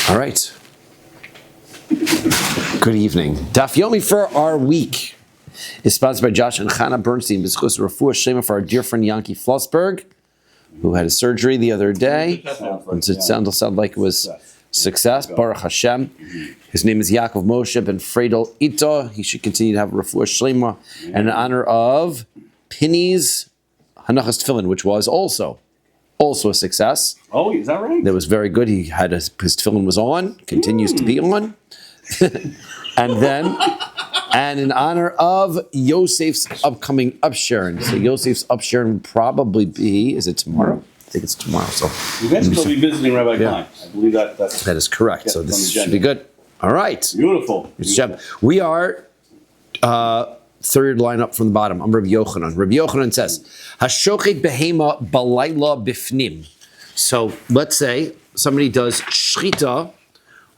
All right. Good evening. Daf Yomi for our week is sponsored by Josh and Chana Bernstein. B'schus refuah shema for our dear friend Yanki Flossberg, who had a surgery the other day. It sounded like it was success. Baruch Hashem. His name is Yaakov Moshe ben Fredel Ito. He should continue to have refuah shema and in honor of Pinny's Hanachas Tefillin, which was also a success. Oh, is that right? That was very good. He had his tefillin was on, continues to be on. and in honor of Yosef's upcoming upsharon. So Yosef's upsharon would probably be, is it tomorrow? I think it's tomorrow. So you guys will be visiting Rabbi Klein. I believe that is correct. So this should be good. All right. Beautiful. We are third line up from the bottom. I'm Rabbi Yochanan. Rabbi Yochanan says, "Hashochet behema balayla bifnim." So let's say somebody does shchita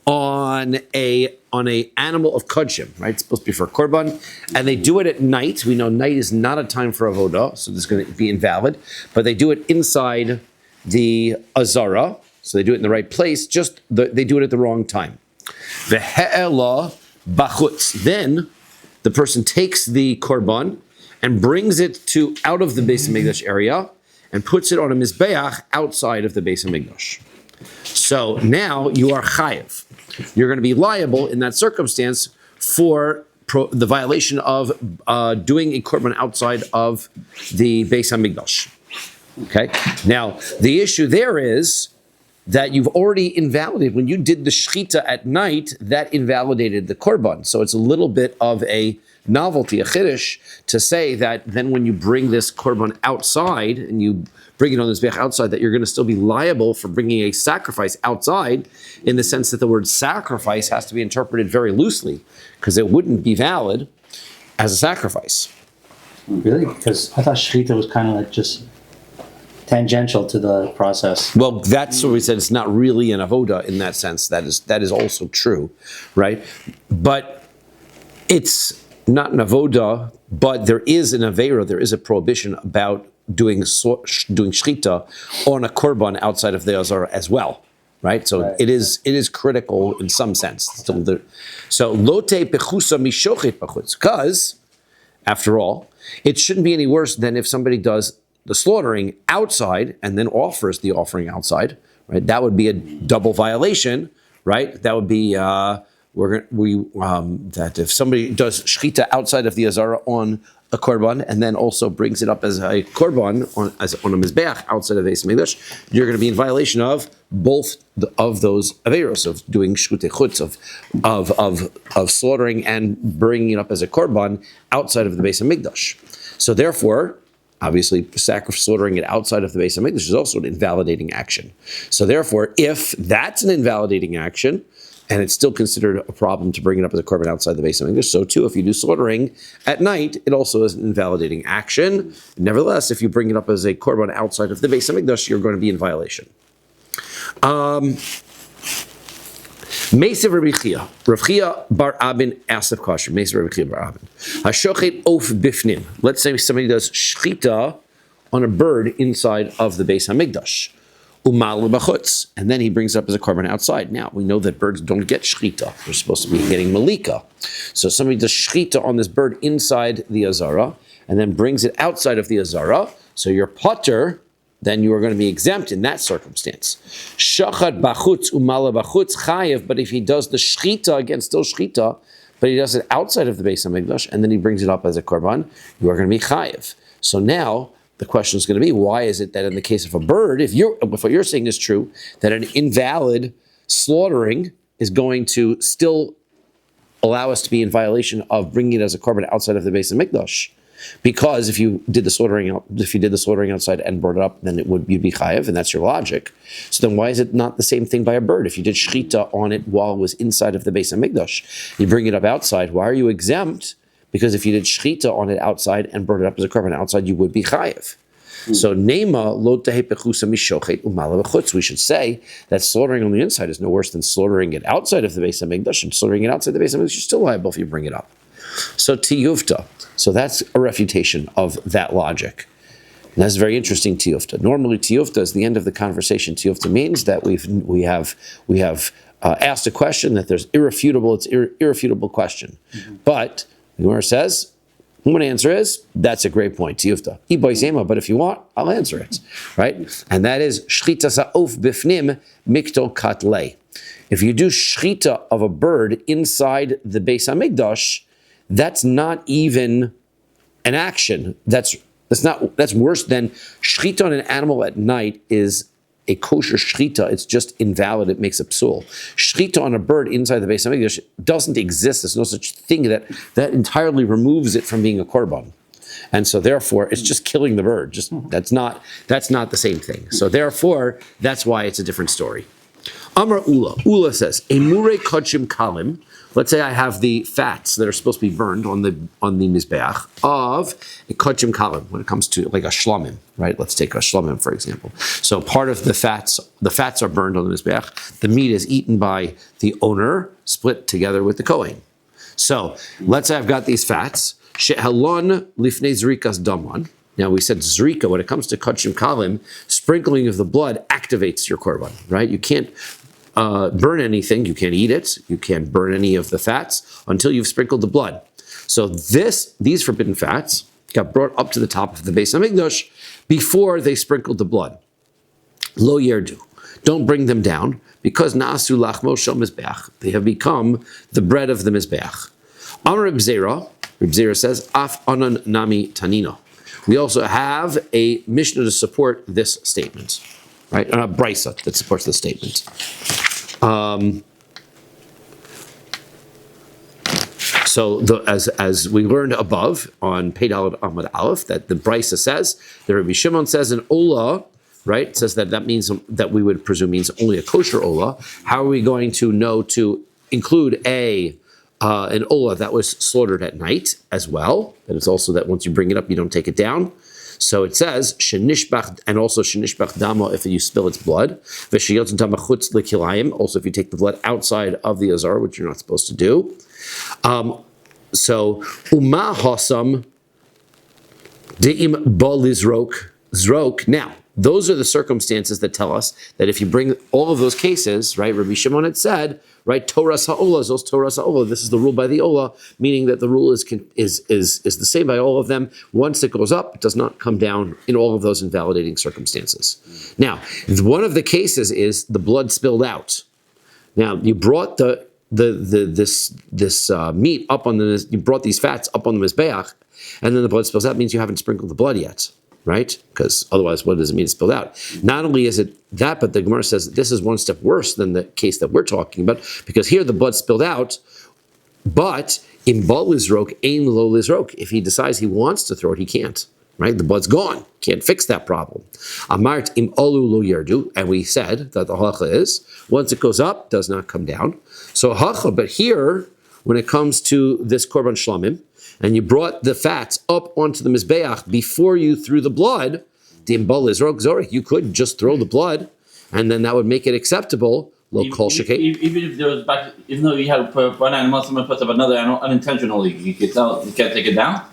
on a animal of kodshim, right? It's supposed to be for a korban, and they do it at night. We know night is not a time for avodah, so this is going to be invalid. But they do it inside the azara, so they do it in the right place. They do it at the wrong time. Ve'e'ela bachutz. Then the person takes the korban and brings it to out of the Beis Hamikdash area and puts it on a mizbeach outside of the Beis Hamikdash. So now you are chayev. You're going to be liable in that circumstance for the violation of doing a korban outside of the Beis Hamikdash. Okay. Now the issue there is that you've already invalidated, when you did the shechita at night, that invalidated the korban. So it's a little bit of a novelty, a chiddush, to say that then when you bring this korban outside and you bring it on this bech outside, that you're going to still be liable for bringing a sacrifice outside, in the sense that the word sacrifice has to be interpreted very loosely, because it wouldn't be valid as a sacrifice. Really? Because I thought shechita was kind of like just tangential to the process. Well, that's what we said. It's not really an avoda in that sense. That is also true, right? But it's not an avoda. But there is an avera. There is a prohibition about doing shchita on a korban outside of the azara as well, right? So right. It is critical in some sense. So lote pechusa mishochet pachutz, because after all, it shouldn't be any worse than if somebody does the slaughtering outside and then offers the offering outside, right? That would be a double violation, right? That would be that if somebody does shechita outside of the azara on a korban and then also brings it up as a korban on a mizbeach outside of the Beis Hamikdash, you're going to be in violation of both of those averos, of doing shchutei chutz, of slaughtering and bringing it up as a korban outside of the Beis Hamikdash. So therefore, obviously, slaughtering it outside of the Beis Hamikdash is also an invalidating action. So therefore, if that's an invalidating action, and it's still considered a problem to bring it up as a korban outside the Beis Hamikdash, so too, if you do slaughtering at night, it also is an invalidating action. Nevertheless, if you bring it up as a korban outside of the Beis Hamikdash, you're going to be in violation. Meisav Rabbi Chia. Rav Chia bar Abin asked the question. Meisav Rabbi Chia bar Abin. Hashochet of bifnim. Let's say somebody does shchita on a bird inside of the Beis Hamikdash. Umal b'chutz, and then he brings it up as a korban outside. Now we know that birds don't get shchita; they're supposed to be getting malika. So somebody does shchita on this bird inside the azara, and then brings it outside of the azara. So you're potter, then you are going to be exempt in that circumstance. Shachad b'chutz umal b'chutz chayev, but if he does the shchita, again still shchita, but he does it outside of the Beis Hamikdash, and then he brings it up as a korban, you are going to be chayev. So now the question is going to be, why is it that in the case of a bird, if what you're saying is true, that an invalid slaughtering is going to still allow us to be in violation of bringing it as a korban outside of the Beis Hamikdash? Because if you did the slaughtering outside and brought it up, then you'd be chayev, and that's your logic. So then why is it not the same thing by a bird? If you did shchita on it while it was inside of the Beis Hamikdash, you bring it up outside, why are you exempt? Because if you did shchita on it outside and brought it up as a korban outside, you would be chayev. So nema lo tehe pechusa mishochet umala b'chutz. We should say that slaughtering on the inside is no worse than slaughtering it outside of the Beis Hamikdash, and slaughtering it outside the Beis Hamikdash, you're still liable if you bring it up. So tiyuvta. So that's a refutation of that logic. And that's very interesting, tiyufta. Normally, tiyufta is the end of the conversation. Tiyufta means that we have asked a question that there's irrefutable question. But the Gemara says, one answer is, that's a great point, Tiyufta. But if you want, I'll answer it, right? And that is, Shchita sa'of bifnim mikto katlei. If you do shchita of a bird inside the Beis HaMikdash, that's not even an action. That's worse than shchita on an animal at night is a kosher shchita. It's just invalid. It makes a psul. Shchita on a bird inside the Beis HaMikdash doesn't exist. There's no such thing. That entirely removes it from being a korban. And so therefore, it's just killing the bird. That's not the same thing. So therefore, that's why it's a different story. Amar Ula. Ula says, Emure kodshim kalim. Let's say I have the fats that are supposed to be burned on the mizbeach of a kodshim kalim when it comes to like a shlomim, right? Let's take a shlomim for example. So part of the fats are burned on the mizbeach. The meat is eaten by the owner, split together with the kohen. So let's say I've got these fats. She'halon lifnei zrikas daman. Now we said zrika, when it comes to kodshim kalim, sprinkling of the blood activates your korban, right? You can't burn anything, you can't eat it, you can't burn any of the fats until you've sprinkled the blood. So these forbidden fats got brought up to the top of the Beis HaMikdash before they sprinkled the blood. Lo yerdu. Don't bring them down, because na'asu lachmo shel mizbeach. They have become the bread of the mizbeach. Amar Reb Zera says, af anan nami tanino. We also have a Mishnah to support this statement, right? A brisa that supports this statement. As we learned above on Pei Daled Amud Aleph, that the brisa says, the Rabbi Shimon says an ola, right? It says that means that we would presume means only a kosher ola. How are we going to know to include an ola that was slaughtered at night as well? That it's also that once you bring it up, you don't take it down. So it says shenishbach, and also shenishbach damo if you spill its blood. V'sheyotz damachutz lekilayim. Also, if you take the blood outside of the azar, which you're not supposed to do. So uma hasam deim balizrok. Now, those are the circumstances that tell us that if you bring all of those cases, right? Rabbi Shimon had said, right? Toras ha'ola, zos Toras ha'ola. This is the rule by the ola, meaning that the rule is the same by all of them. Once it goes up, it does not come down in all of those invalidating circumstances. Now, one of the cases is the blood spilled out. Now, you brought this meat up on you brought these fats up on the mizbeach, and then the blood spills out. Means you haven't sprinkled the blood yet. Right? Because otherwise, what does it mean it's spilled out? Not only is it that, but the Gemara says this is one step worse than the case that we're talking about, because here the blood spilled out, but in bal lizrok, ein lo lizrok. If he decides he wants to throw it, he can't. Right? The blood's gone. Can't fix that problem. Amart im olu lo yerdu, and we said that the halacha is once it goes up, does not come down. So halacha, but here, when it comes to this korban shlamim, and you brought the fats up onto the mizbeach before you threw the blood, you could just throw the blood, and then that would make it acceptable. Even if there was even though you had one animal, someone puts up another animal unintentionally, you can't take it down.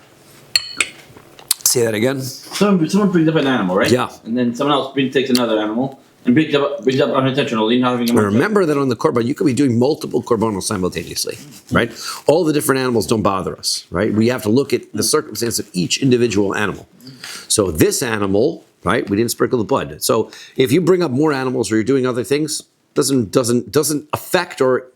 Say that again. Someone brings up an animal, right? Yeah. And then someone else takes another animal and brings up unintentionally, not having a. Remember that on the korban, you could be doing multiple korbanos simultaneously, right? All the different animals don't bother us, right? We have to look at the circumstance of each individual animal. So this animal, right? We didn't sprinkle the blood. So if you bring up more animals or you're doing other things, doesn't affect or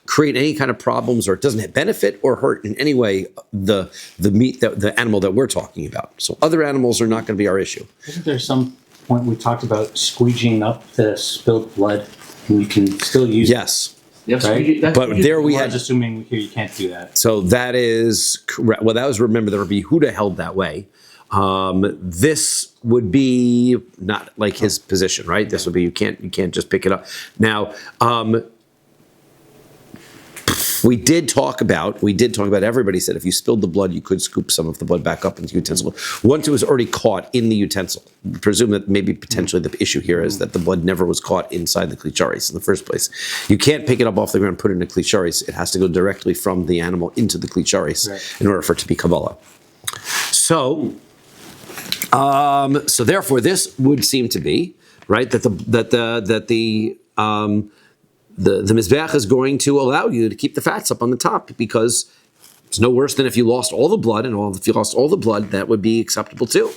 create any kind of problems, or it doesn't benefit or hurt in any way the meat the animal that we're talking about. So other animals are not going to be our issue. Isn't there some point we talked about squeeging up the spilled blood, and we can still use yes. it, right? But there we had assuming here you can't do that. So that is correct. Well, that was, remember, the Rabbi Yehuda held that way. This would be not like his position, right? This would be you can't just pick it up. Now, we did talk about everybody said if you spilled the blood, you could scoop some of the blood back up into the utensil. Once it was already caught in the utensil, presume that maybe potentially the issue here is that the blood never was caught inside the klicharis in the first place. You can't pick it up off the ground and put it in a klicharis. It has to go directly from the animal into the klicharis in order for it to be kabbalah. So therefore, this would seem to be right that the Mizbeach is going to allow you to keep the fats up on the top, because it's no worse than if you lost all the blood, and if you lost all the blood, that would be acceptable too.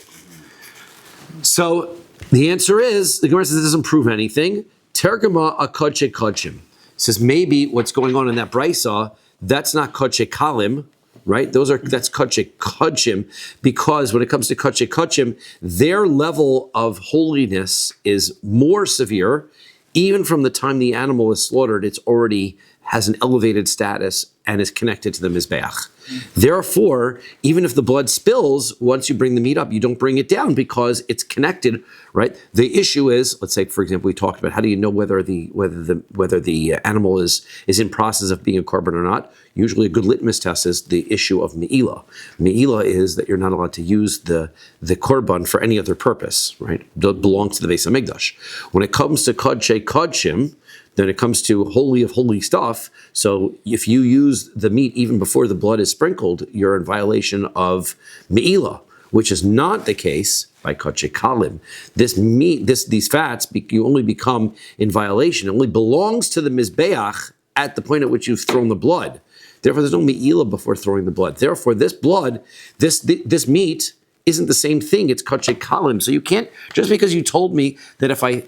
So the answer is, the Gemara says it doesn't prove anything. Tergama a kodche kodshim. Says maybe what's going on in that brisa, that's not kodche kalim, right? That's kodche kodshim, because when it comes to kodche kodshim, their level of holiness is more severe. Even from the time the animal is slaughtered, it's already has an elevated status and is connected to the Mizbeach. Therefore, even if the blood spills, once you bring the meat up, you don't bring it down because it's connected, right? The issue is, let's say, for example, we talked about how do you know whether the animal is in process of being a korban or not. Usually a good litmus test is the issue of me'ilah. Me'ilah is that you're not allowed to use the korban for any other purpose, right? It belongs to the Beis HaMikdash. When it comes to kodshei kodshim, then it comes to holy of holy stuff. So if you use the meat even before the blood is sprinkled, you're in violation of me'ilah, which is not the case by kodshei kalim. This meat, these fats, you only become in violation. It only belongs to the mizbeach at the point at which you've thrown the blood. Therefore, there's no me'ilah before throwing the blood. Therefore, this blood, this meat isn't the same thing. It's kodshei kalim. So you can't, just because you told me that if I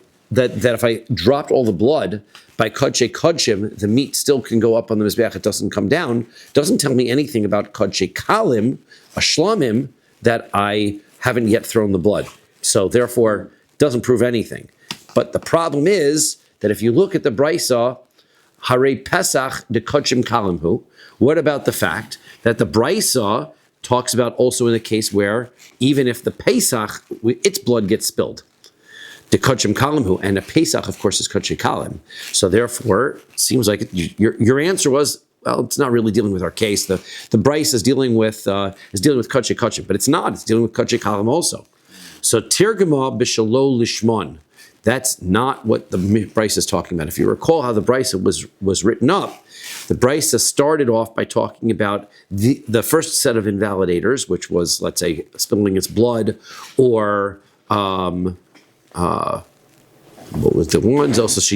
dropped all the blood by kodshei kodshim, the meat still can go up on the mizbeach, it doesn't come down, doesn't tell me anything about kodshei kalim, a shlamim, that I haven't yet thrown the blood. So therefore, doesn't prove anything. But the problem is that if you look at the brisa, Hare Pesach de kodshim kalimhu, what about the fact that the brisa talks about also in a case where even if the Pesach, its blood gets spilled, the kodshim kalimhu, and a Pesach, of course, is kodshei kalim. So therefore, it seems like your answer was, well, it's not really dealing with our case. The Bryce is dealing with kodshei kodshim, but it's not. It's dealing with kodshei kalim also. So tirgama b'shalo lishmon. That's not what the Bryce is talking about. If you recall how the Bryce was written up, the Bryce started off by talking about the first set of invalidators, which was, let's say, spilling its blood, or what was the ones also if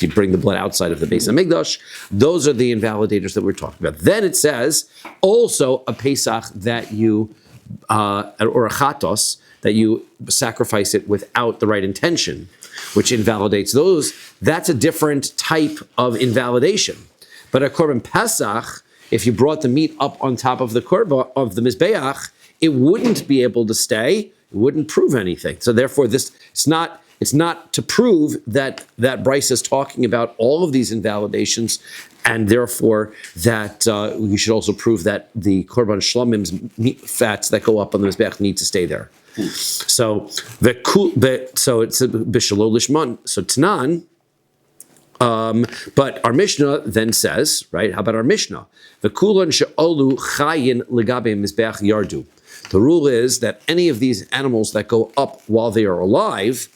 you bring the blood outside of the Beis HaMikdash. Those are the invalidators that we're talking about. Then it says also a Pesach that you or a chatos that you sacrifice it without the right intention, which invalidates those. That's a different type of invalidation. But a korban Pesach, if you brought the meat up on top of the korban of the mizbeach, it wouldn't be able to stay. It wouldn't prove anything. So therefore, it's not to prove that Bryce is talking about all of these invalidations, and therefore that you should also prove that the korban shlamim's fats that go up on the mizbeach need to stay there. So it's bishalo lishman. So Tanan. But our Mishnah then says, right? How about our Mishnah? The kulan she'olu chayin legabe mizbeach yardu. The rule is that any of these animals that go up while they are alive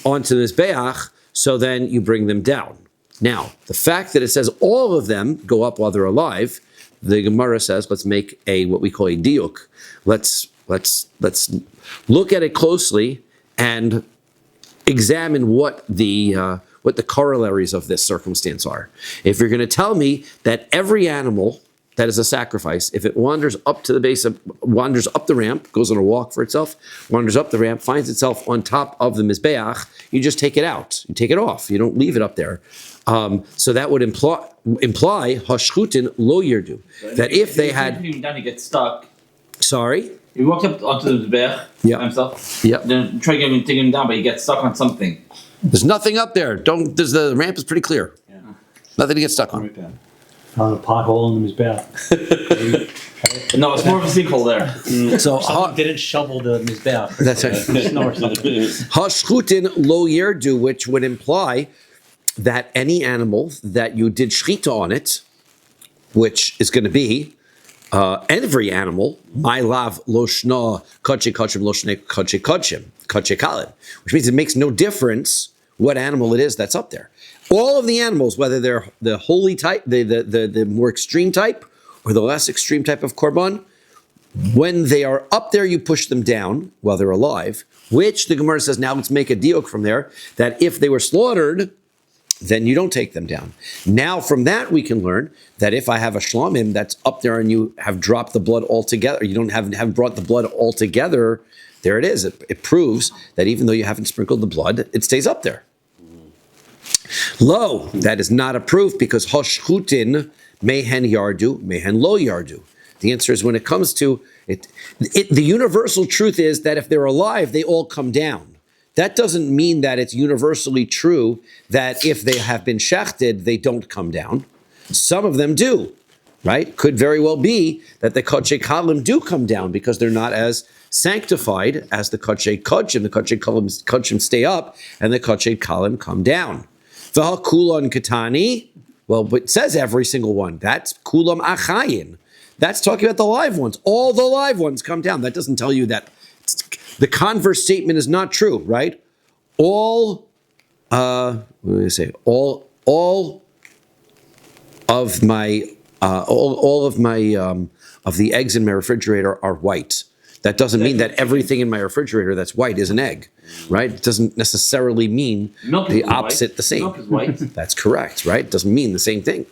onto the mizbeach, so then you bring them down. Now, the fact that it says all of them go up while they're alive, the Gemara says, let's make what we call a diuk. Let's look at it closely and examine what the corollaries of this circumstance are. If you're going to tell me that every animal that is a sacrifice, if it wanders up to the base wanders up the ramp, goes on a walk for itself, wanders up the ramp, finds itself on top of the mizbeach, you just take it out. You take it off. You don't leave it up there. So that would imply hashchutin lo yirdu. That if they had... Down, he gets stuck. Sorry? He walks up onto the mizbeach himself. Yeah. Then try to take him down, but he gets stuck on something. There's nothing up there. The ramp is pretty clear. Yeah. Nothing to get stuck on. On a pothole in his back. No, it's more of a sinkhole there. So someone didn't shovel the mizbeach. That's right. Hashchutin lo yerdu, which would imply that any animal that you did shchita on it, which is going to be every animal, my lav lo shna kodshei kodshim lo shnei kodshei kodshim kodshei kalim, which means it makes no difference what animal it is that's up there. All of the animals, whether they're the holy type, the more extreme type, or the less extreme type of korban, when they are up there, you push them down while they're alive, which the Gemara says, now let's make a diuk from there, that if they were slaughtered then you don't take them down. Now, from that, we can learn that if I have a shlamim that's up there and you have dropped the blood altogether, you don't haven't brought the blood altogether, there it is. It proves that even though you haven't sprinkled the blood, it stays up there. Lo, that is not a proof because hoshchutin mehen yardu, mehen lo yardu. The answer is when it comes to it, the universal truth is that if they're alive, they all come down. That doesn't mean that it's universally true that if they have been shechted, they don't come down. Some of them do, right? Could very well be that the kodshei kalim do come down because they're not as sanctified as the kodshei kodshim. The kodshei kodshim stay up and the kodshei kalim come down. V'hal kulon katani, well, but it says every single one. That's kulam achayin. That's talking about the live ones. All the live ones come down. That doesn't tell you that the converse statement is not true, right? All of my of the eggs in my refrigerator are white. That doesn't mean that everything in my refrigerator that's white is an egg, right? It doesn't necessarily mean the opposite, the same. Milk is white. That's correct, right? It doesn't mean the same thing.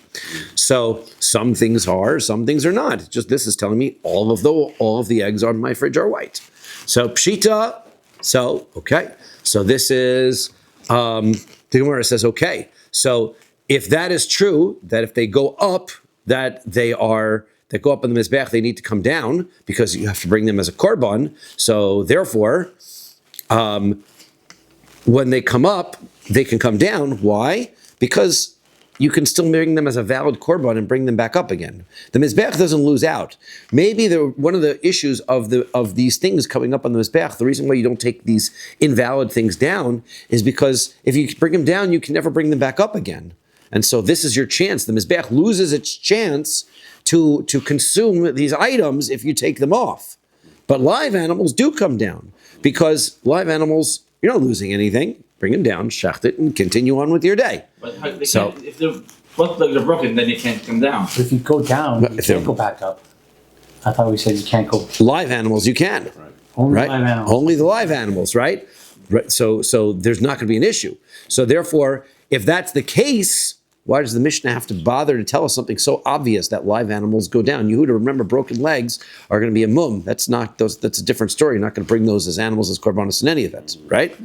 So some things are, some things are not. It's just this is telling me all of the eggs on my fridge are white. So pshita. So okay. So this is the Gemara says okay. So if that is true, that if they go up, that they go up on the mizbeach, they need to come down because you have to bring them as a korban. So therefore, when they come up, they can come down. Why? Because you can still bring them as a valid korban and bring them back up again. The mizbeach doesn't lose out. Maybe one of the issues of these things coming up on the mizbeach, the reason why you don't take these invalid things down is because if you bring them down, you can never bring them back up again. And so this is your chance. The mizbeach loses its chance to consume these items if you take them off. But live animals do come down because live animals, you're not losing anything. Bring them down, shecht it, and continue on with your day. But if both legs are broken, then you can't come down. But if you go down, you can't go back up. I thought we said you can't go. Live animals, you can. Right. Only live animals. Only the live animals, right? So there's not going to be an issue. So therefore, if that's the case, why does the Mishnah have to bother to tell us something so obvious that live animals go down? Yehuda, remember, broken legs are going to be a mum. That's a different story. You're not going to bring those as animals, as korbanos in any event, right?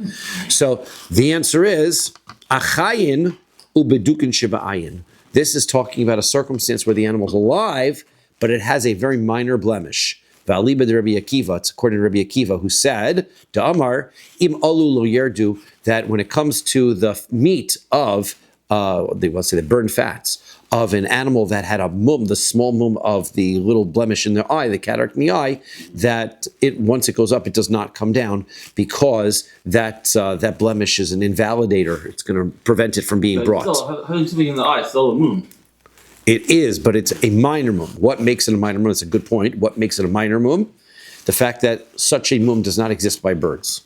So the answer is achayin ubedukin shiba'ayin. This is talking about a circumstance where the animal's alive, but it has a very minor blemish. V'aliba de Rabbi Akiva, it's according to Rabbi Akiva, who said, Da'amar, im alu lo yerdu, that when it comes to the meat of the burned fats of an animal that had a mum, the small mum of the little blemish in the eye, the cataract in the eye, that once it goes up, it does not come down because that blemish is an invalidator. It's going to prevent it from being brought. Having something in the eye is still a mum. It is, but it's a minor mum. What makes it a minor mum? It's a good point. What makes it a minor mum? The fact that such a mum does not exist by birds.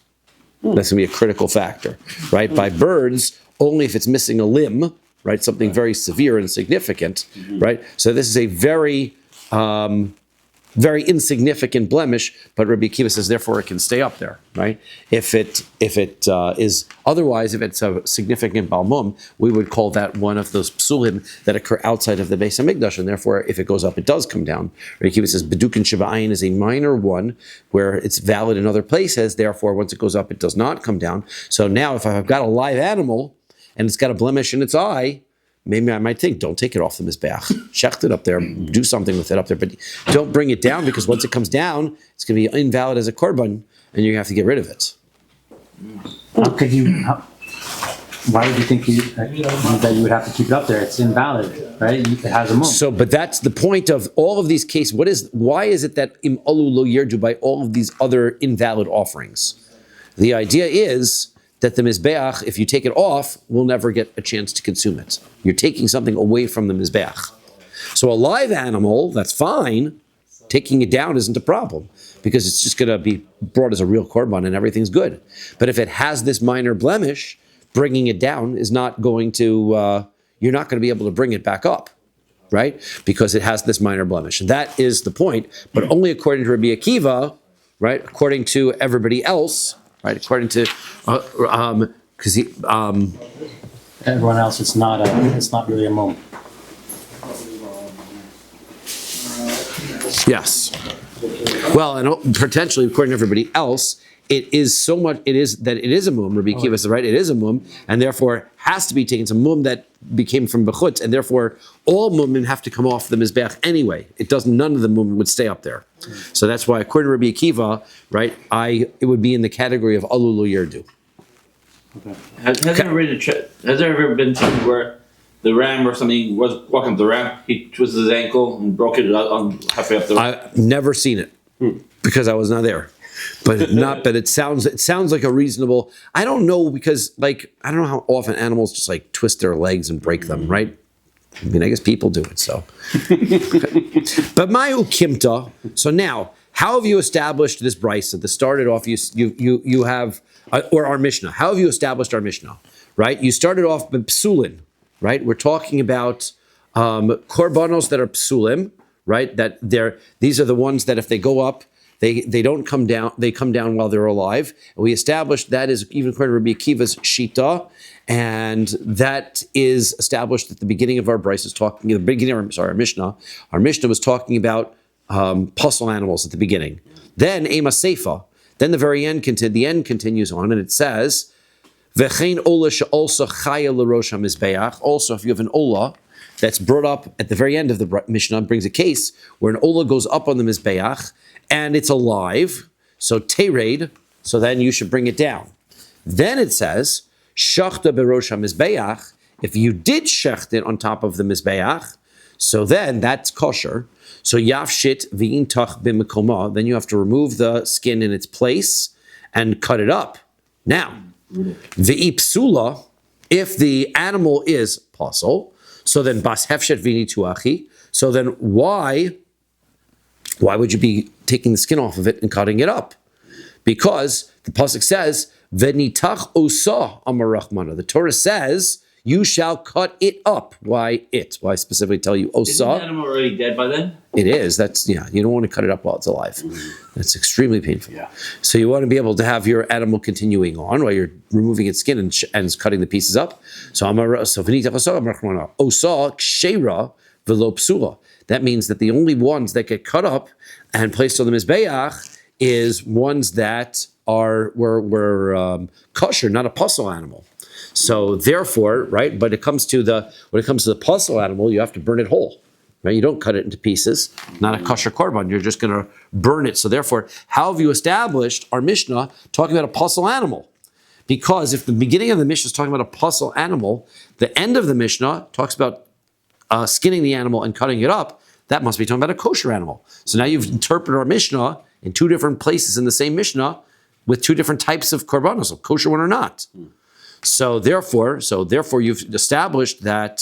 That's going to be a critical factor, right? By birds, only if it's missing a limb, right? Something very severe and significant, right? So this is a very, very insignificant blemish, but Rabbi Akiva says, therefore, it can stay up there, right? If it is otherwise, if it's a significant balmum, we would call that one of those psulim that occur outside of the Beis Hamikdash, and therefore, if it goes up, it does come down. Rabbi Akiva says, Bedukin Shiva'ayin is a minor one where it's valid in other places. Therefore, once it goes up, it does not come down. So now, if I've got a live animal and it's got a blemish in its eye, maybe I might think, don't take it off the mizbeach. Shecht it up there, do something with it up there, but don't bring it down because once it comes down, it's going to be invalid as a korban, and you have to get rid of it. Why would you think that you would have to keep it up there? It's invalid, right? It has a mum. So, but that's the point of all of these cases. Why is it that im alu lo yerdu by all of these other invalid offerings? The idea is that the mizbeach, if you take it off, will never get a chance to consume it. You're taking something away from the mizbeach. So a live animal, that's fine. Taking it down isn't a problem because it's just going to be brought as a real korban and everything's good. But if it has this minor blemish, bringing it down is not going to, you're not going to be able to bring it back up, right? Because it has this minor blemish. And that is the point, but only according to Rabbi Akiva, right? According to everybody else, right? According to, because everyone else, it's not really a mum. Yes. Well, and potentially, according to everybody else, it is a mum. Rabbi Akiva is right. It is a mum, and therefore has to be taken. It's a mum that became from bechutz, and therefore all mumim have to come off the mizbeach anyway. It doesn't. None of the mumim would stay up there. So that's why, according to Rabbi Akiva, right, it would be in the category of alul lo yerdu. Okay. Has there ever been something where the ram or something was walking up the ramp, he twisted his ankle and broke it on halfway up the ramp? I've never seen it because I was not there. But it sounds like a reasonable. I don't know because I don't know how often animals just twist their legs and break them, right? I mean, I guess people do it. So, but my ukimta. So now, how have you established this brisa? That started off. You have or our Mishnah. How have you established our Mishnah? Right. You started off with psulin. Right. We're talking about korbanos that are psulim. Right. These are the ones that if they go up. They don't come down. They come down while they're alive. And we established that is even according to Rabbi Akiva's shita, and that is established at the beginning of our brisa. Our Mishnah. Our Mishnah was talking about puzzle animals at the beginning. Then ema seifa. Then the very end. The end continues on, and it says, "V'chein ola she'olsa chaya l'rosh hamizbeach." Also, if you have an ola that's brought up at the very end of the Mishnah, brings a case where an ola goes up on the mizbeach. And it's alive, so tered, so then you should bring it down. Then it says, shachta berosh ha-mizbeach, if you did shecht it on top of the mizbeach, so then that's kosher. So yafshit v'intach b'mekoma, then you have to remove the skin in its place and cut it up. Now, v'ipsula, if the animal is pasul, so then bas hefshet v'nituachi, so then why would you be taking the skin off of it and cutting it up? Because the pasuk says, "V'nitach osa amar Rachmana." The Torah says, "You shall cut it up." Why it? Why specifically tell you osa? Isn't the animal already dead by then? It is. You don't want to cut it up while it's alive. That's extremely painful. Yeah. So you want to be able to have your animal continuing on while you're removing its skin and cutting the pieces up. So v'nitach osa amar Rachmana. Osa kshera v'lo psula. That means that the only ones that get cut up and placed on the mizbeach is ones that were kosher, not a puzzle animal. So therefore, right. But when it comes to the puzzle animal, you have to burn it whole. Right? You don't cut it into pieces. Not a kosher korban. You're just going to burn it. So therefore, how have you established our Mishnah talking about a puzzle animal? Because if the beginning of the Mishnah is talking about a puzzle animal, the end of the Mishnah talks about skinning the animal and cutting it up, that must be talking about a kosher animal. So now you've interpreted our Mishnah in two different places in the same Mishnah with two different types of korbanos, a kosher one or not. So therefore you've established that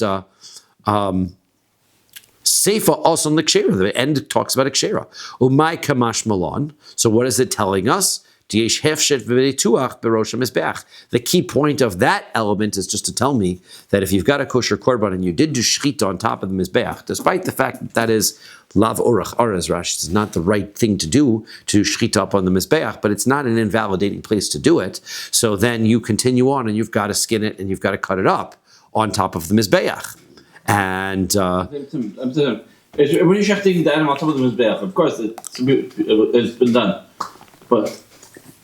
Seifa also in the kshera. The end talks about a kshera. Umay kamash malon. So what is it telling us? The key point of that element is just to tell me that if you've got a kosher korban and you did do shchita on top of the mizbeach, despite the fact that that is lav orach araz rash, it's not the right thing to do shchita up on the mizbeach, but it's not an invalidating place to do it. So then you continue on and you've got to skin it and you've got to cut it up on top of the mizbeach. And when you're shechting the animal on top of the mizbeach, of course it's been done, but.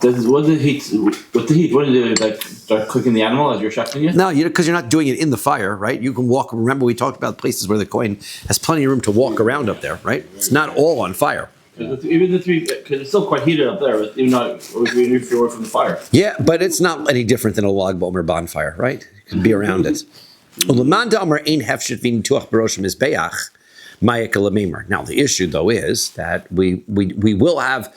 With the heat, what do you do? Start cooking the animal as you're shechting it? No, because you're not doing it in the fire, right? You can walk. Remember, we talked about places where the kohen has plenty of room to walk around up there, right? It's not all on fire. Because it's still quite heated up there, even if you're away from the fire. Yeah, but it's not any different than a log bomb or bonfire, right? You can be around it. Now, the issue though is that we will have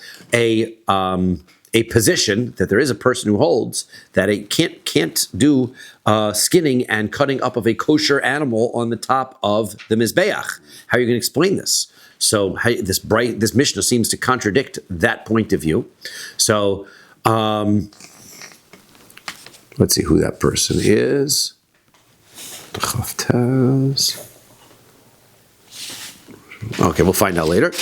a position that there is a person who holds that it can't do skinning and cutting up of a kosher animal on the top of the mizbeach. How are you going to explain this? So this Mishnah seems to contradict that point of view. So let's see who that person is. Okay, we'll find out later.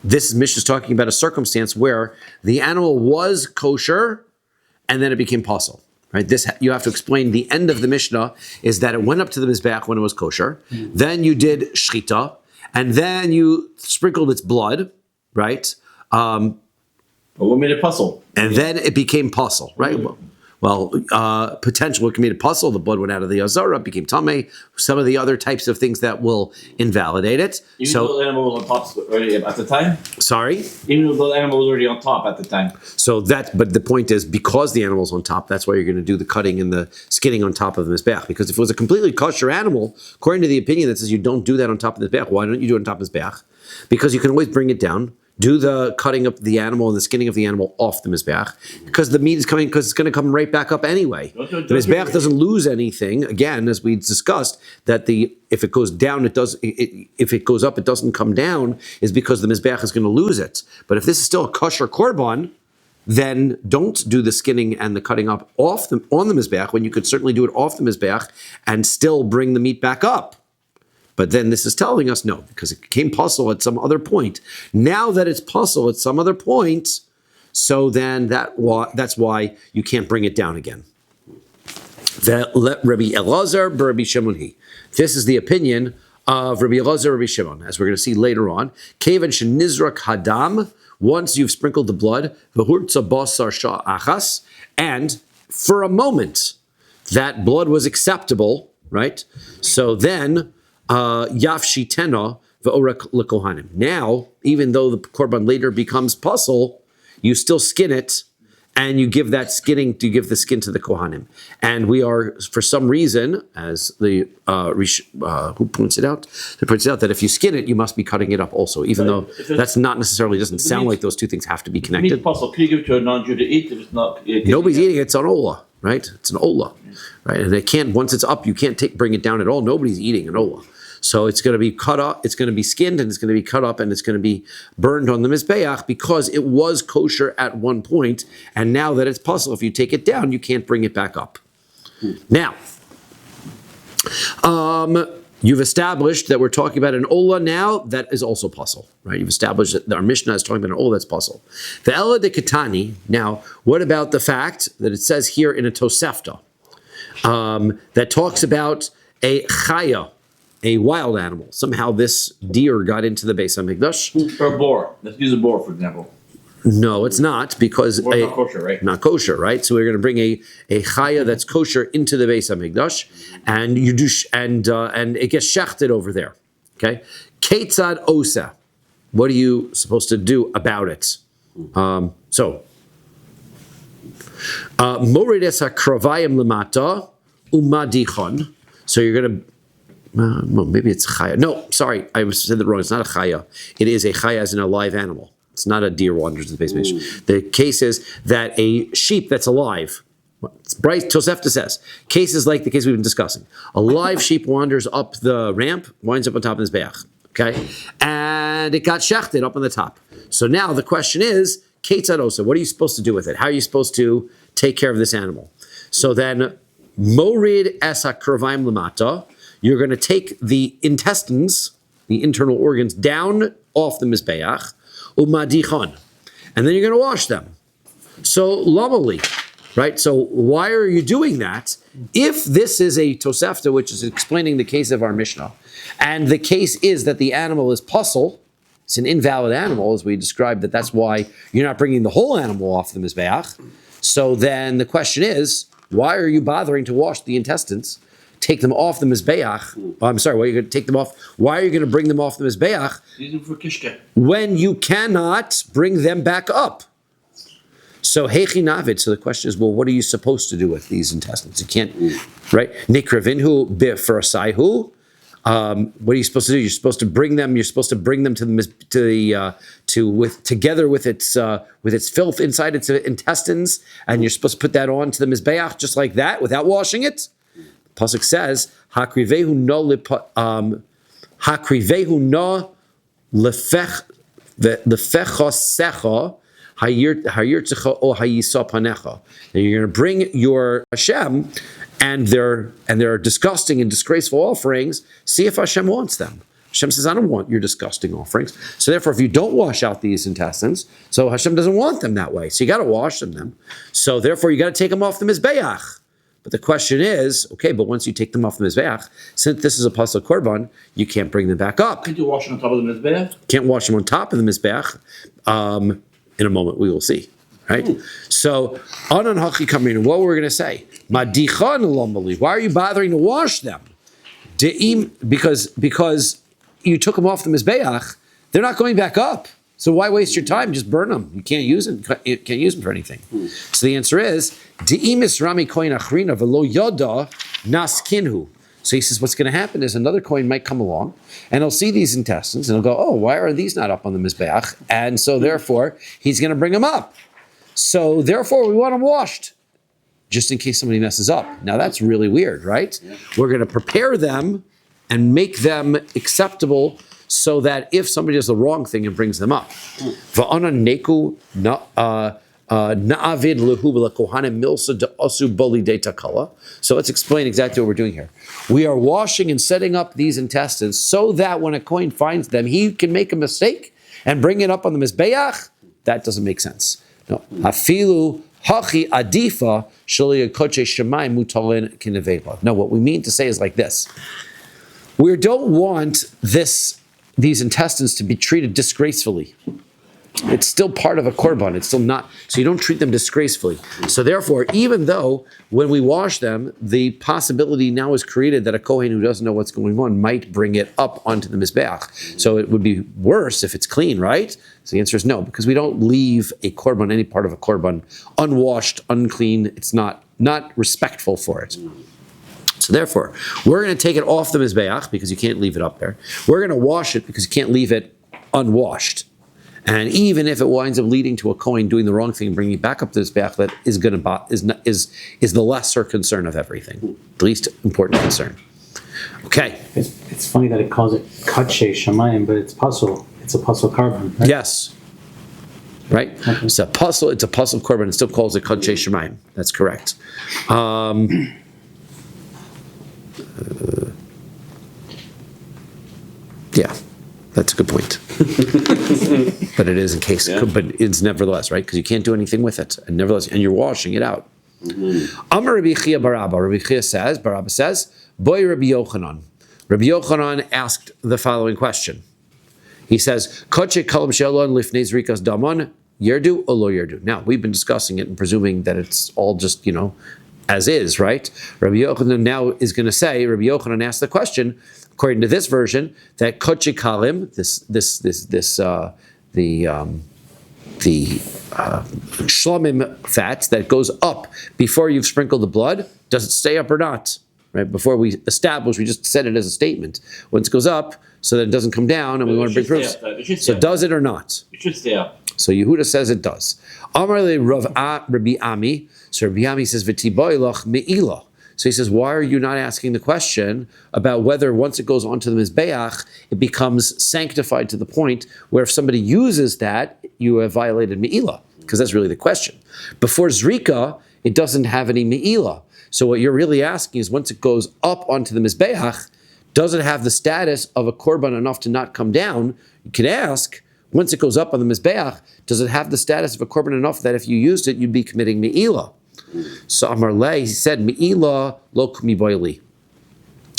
This Mishnah is talking about a circumstance where the animal was kosher and then it became pasul. Right? This you have to explain. The end of the Mishnah is that it went up to the mizbeach when it was kosher. Then you did shchita, and then you sprinkled its blood, right? But what made it pasul? And then it became pasul, right? Potential it made it pasul. The blood went out of the azara, became tameh. Some of the other types of things that will invalidate it. Even though the animal was on top already at the time? Sorry? Even though the animal was already on top at the time. But the point is, because the animal's on top, that's why you're going to do the cutting and the skinning on top of the mizbeach. Because if it was a completely kosher animal, according to the opinion that says you don't do that on top of the mizbeach, why don't you do it on top of the mizbeach? Because you can always bring it down, do the cutting of the animal and the skinning of the animal off the mizbeach, because the meat is coming, because it's going to come right back up anyway. The mizbeach doesn't lose anything. Again, as we discussed, that if it goes down, it does. If it goes up, it doesn't come down, is because the mizbeach is going to lose it. But if this is still a kosher korban, then don't do the skinning and the cutting up on the mizbeach, when you could certainly do it off the mizbeach and still bring the meat back up. But then this is telling us no, because it became pasul at some other point. Now that it's pasul at some other point, so then that's why you can't bring it down again. Rabbi Elazar, Rabbi Shimon. This is the opinion of Rabbi Elazar, Rabbi Shimon, as we're going to see later on. Kevan shenizrak hadam. Once you've sprinkled the blood, v'hurtza basar sha'achas, and for a moment that blood was acceptable, right? So then. Yafshitena v'orek lekohanim. Now, even though the korban later becomes pasul, you still skin it, and you give the skin to the kohanim. And we are, for some reason, as the who points it out, that if you skin it, you must be cutting it up also, even though that's not necessarily, doesn't sound like those two things have to be connected. Meat pasul. Can you give it to a non-Jew to eat if it's not? Nobody's eating it. It's an ola, right? It's an ola, right? And they can't. Once it's up, you can't bring it down at all. Nobody's eating an ola. So it's going to be cut up, it's going to be skinned, and it's going to be cut up, and it's going to be burned on the mizbeach, because it was kosher at one point, and now that it's pasul, if you take it down, you can't bring it back up. Now, you've established that we're talking about an ola now that is also pasul, right? You've established that our Mishnah is talking about an ola that's pasul. The ela de katani. Now, what about the fact that it says here in a tosefta that talks about a chaya, a wild animal? Somehow this deer got into the Beis HaMikdash. Or a boar. Let's use a boar, for example. No, it's not, because Boar's not kosher, right? Not kosher, right? So we're going to bring a chaya that's kosher into the Beis HaMikdash, and you do, and it gets shechted over there. Okay, Ketzad osa. What are you supposed to do about it? Morid es hakravayim lemata umadichon. So you're going to. Well, maybe it's chaya. No, sorry, I said that wrong. It's not a chaya. It is a chaya as in a live animal. It's not a deer wanders to the base. The case is that a sheep that's alive. Bryce Tosefta says cases like the case we've been discussing. A live sheep wanders up the ramp, winds up on top of his beach. Okay, and it got shechted up on the top. So now the question is, Ketzadosa, what are you supposed to do with it? How are you supposed to take care of this animal? So then, Morid esa kurvaim lamata. You're going to take the intestines, the internal organs, down off the mizbeach, umadichon, and then you're going to wash them. So lamali, right? So why are you doing that? If this is a tosefta, which is explaining the case of our Mishnah, and the case is that the animal is pasul, it's an invalid animal, as we described, that's why you're not bringing the whole animal off the mizbeach. So then the question is, why are you bothering to wash the intestines? Take them off the mizbeach. I'm sorry, why are you going to take them off? Why are you going to bring them off the mizbeach? Use them for kishke. When you cannot bring them back up. So hechi navid. So the question is, well, what are you supposed to do with these intestines? You can't, right? Nikravinhu bifrasaihu. What are you supposed to do? You're supposed to bring them. You're supposed to bring them together with its filth inside its intestines, and you're supposed to put that on to the mizbeach just like that without washing it. Pasuk says, "Hakrivehu no lefecha hayirtzecha o hayisa panecha." And you're going to bring your Hashem and their disgusting and disgraceful offerings. See if Hashem wants them. Hashem says, I don't want your disgusting offerings. So therefore, if you don't wash out these intestines, so Hashem doesn't want them that way. So you got to wash them. So therefore, you got to take them off the Mizbeach. But the question is, okay, but once you take them off the Mizbeach, since this is a Pasal Korban, you can't bring them back up. Can't you wash them on top of the Mizbeach? Can't wash them on top of the Mizbeach. In a moment, we will see. Right? So, Anan Hachi Kamrin, what we're going to say? Madichan Lomali. Why are you bothering to wash them? Because you took them off the Mizbeach, they're not going back up. So why waste your time? Just burn them. You can't use them. You can't use them for anything. So the answer is De'imis Rami Koin Achrina Velo Yoda Naskinhu. So he says what's going to happen is another coin might come along and he'll see these intestines and he'll go, oh, why are these not up on the Mizbeach? And so therefore he's going to bring them up. So therefore we want them washed, just in case somebody messes up. Now that's really weird, right? Yeah. We're going to prepare them and make them acceptable so that if somebody does the wrong thing, it brings them up. So let's explain exactly what we're doing here. We are washing and setting up these intestines so that when a kohen finds them, he can make a mistake and bring it up on the Mizbeach. That doesn't make sense. No. Hafilu hachi adifa shali koche shemai mutalin kinevela. No, what we mean to say is like this. We don't want these intestines to be treated disgracefully. It's still part of a korban. It's still not, so you don't treat them disgracefully. So therefore, even though when we wash them, the possibility now is created that a kohen who doesn't know what's going on might bring it up onto the Mizbeach. So it would be worse if it's clean, right? So the answer is no, because we don't leave a korban, any part of a korban, unwashed, unclean. It's not respectful for it. So therefore, we're going to take it off the Mizbeach because you can't leave it up there. We're going to wash it because you can't leave it unwashed. And even if it winds up leading to a kohen doing the wrong thing and bringing it back up to the Mizbeach, that is the lesser concern of everything, the least important concern. Okay. It's funny that it calls it Kadshe Shamayim, but it's a Pasal Korban. Right? Yes. Right? Okay. It's a Pasal Korban. It still calls it Kadshe Shamayim. That's correct. Yeah. That's a good point. But it is in case, but it's nevertheless, right? Because you can't do anything with it. And nevertheless, and you're washing it out. Amar Rabbi Chia Barabba. Rabbi Chia says, Boy Rabbi Yochanan. Rabbi Yochanan asked the following question. He says, Koche kalam shelon lifnei zrikas damon, yerdu or lo yerdu. Now, we've been discussing it and presuming that it's all just, as is, right? Rabbi Yochanan now is going to say, Rabbi Yochanan asked the question, according to this version, that koche kalim, the shlamim fat that goes up before you've sprinkled the blood, does it stay up or not? Right? Before we establish, we just said it as a statement. Once it goes up, so that it doesn't come down, and we want to bring proofs. So does it or not? It should stay up. So Yehuda says it does. Amar le Rabbi Ami. So Rabbi Ami says, "V'tiboilach me'ilah." So he says, why are you not asking the question about whether once it goes onto the Mizbeach, it becomes sanctified to the point where if somebody uses that, you have violated Me'ilah? Because that's really the question. Before Zrika, it doesn't have any Me'ilah. So what you're really asking is once it goes up onto the Mizbeach, does it have the status of a korban enough to not come down? You can ask, once it goes up on the Mizbeach, does it have the status of a korban enough that if you used it, you'd be committing Me'ilah? So Amar Le, he said, Me'ilah lo kumi boili.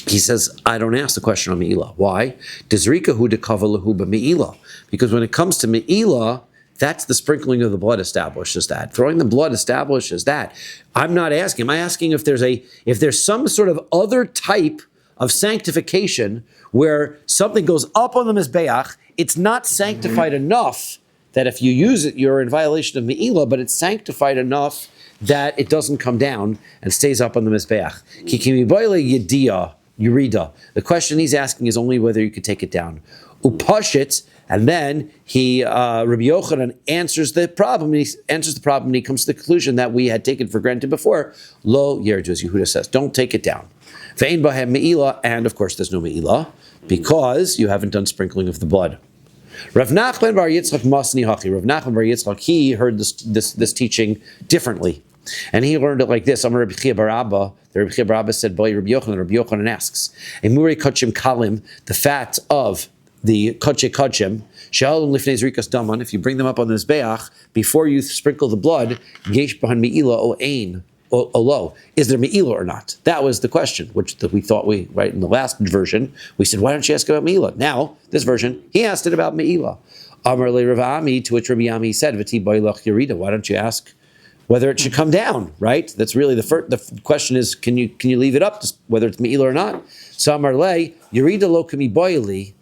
He says, I don't ask the question on Me'ilah. Why? Dezrika hu dekava lahu Me'ilah. Because when it comes to Me'ilah, that's the sprinkling of the blood establishes that. Throwing the blood establishes that. I'm not asking. I'm asking if there's some sort of other type of sanctification where something goes up on the Mizbeach, it's not sanctified enough that if you use it, you're in violation of Me'ilah, but it's sanctified enough that it doesn't come down and stays up on the Mizbeach. Kikimi boile yediyah, yurida. The question he's asking is only whether you could take it down. Upashit, and then Rabbi Yochanan answers the problem. And he comes to the conclusion that we had taken for granted before. Lo yerdu, as Yehuda says, don't take it down. Ve'ein bahem me'ilah, and of course there's no me'ilah because you haven't done sprinkling of the blood. Rav Nachman bar Yitzchak Masni Hachi. Rav Nachman bar Yitzchak, he heard this teaching differently. And he learned it like this. Amar Rabbi Chia bar Abba, the Rabbi Chia bar Abba said, Boy, Rabbi Yochanan asks, Emure kachim kalim, the fat of the kache kachim, she'alim lifnei zrikas daman, if you bring them up on the mizbeach, before you sprinkle the blood, gesh bahan me'ila o ein, low. Is there me'ila or not? That was the question, which we thought right in the last version, we said, why don't you ask about me'ila? Now, this version, he asked it about me'ila. Amar le Rav Ami, to which Rabbi Ami said, V'ti boilach yerida, why don't you ask whether it should come down, right? That's really the question is, can you leave it up, whether it's me'ila or not? So Amar le, yerida lo kami boili,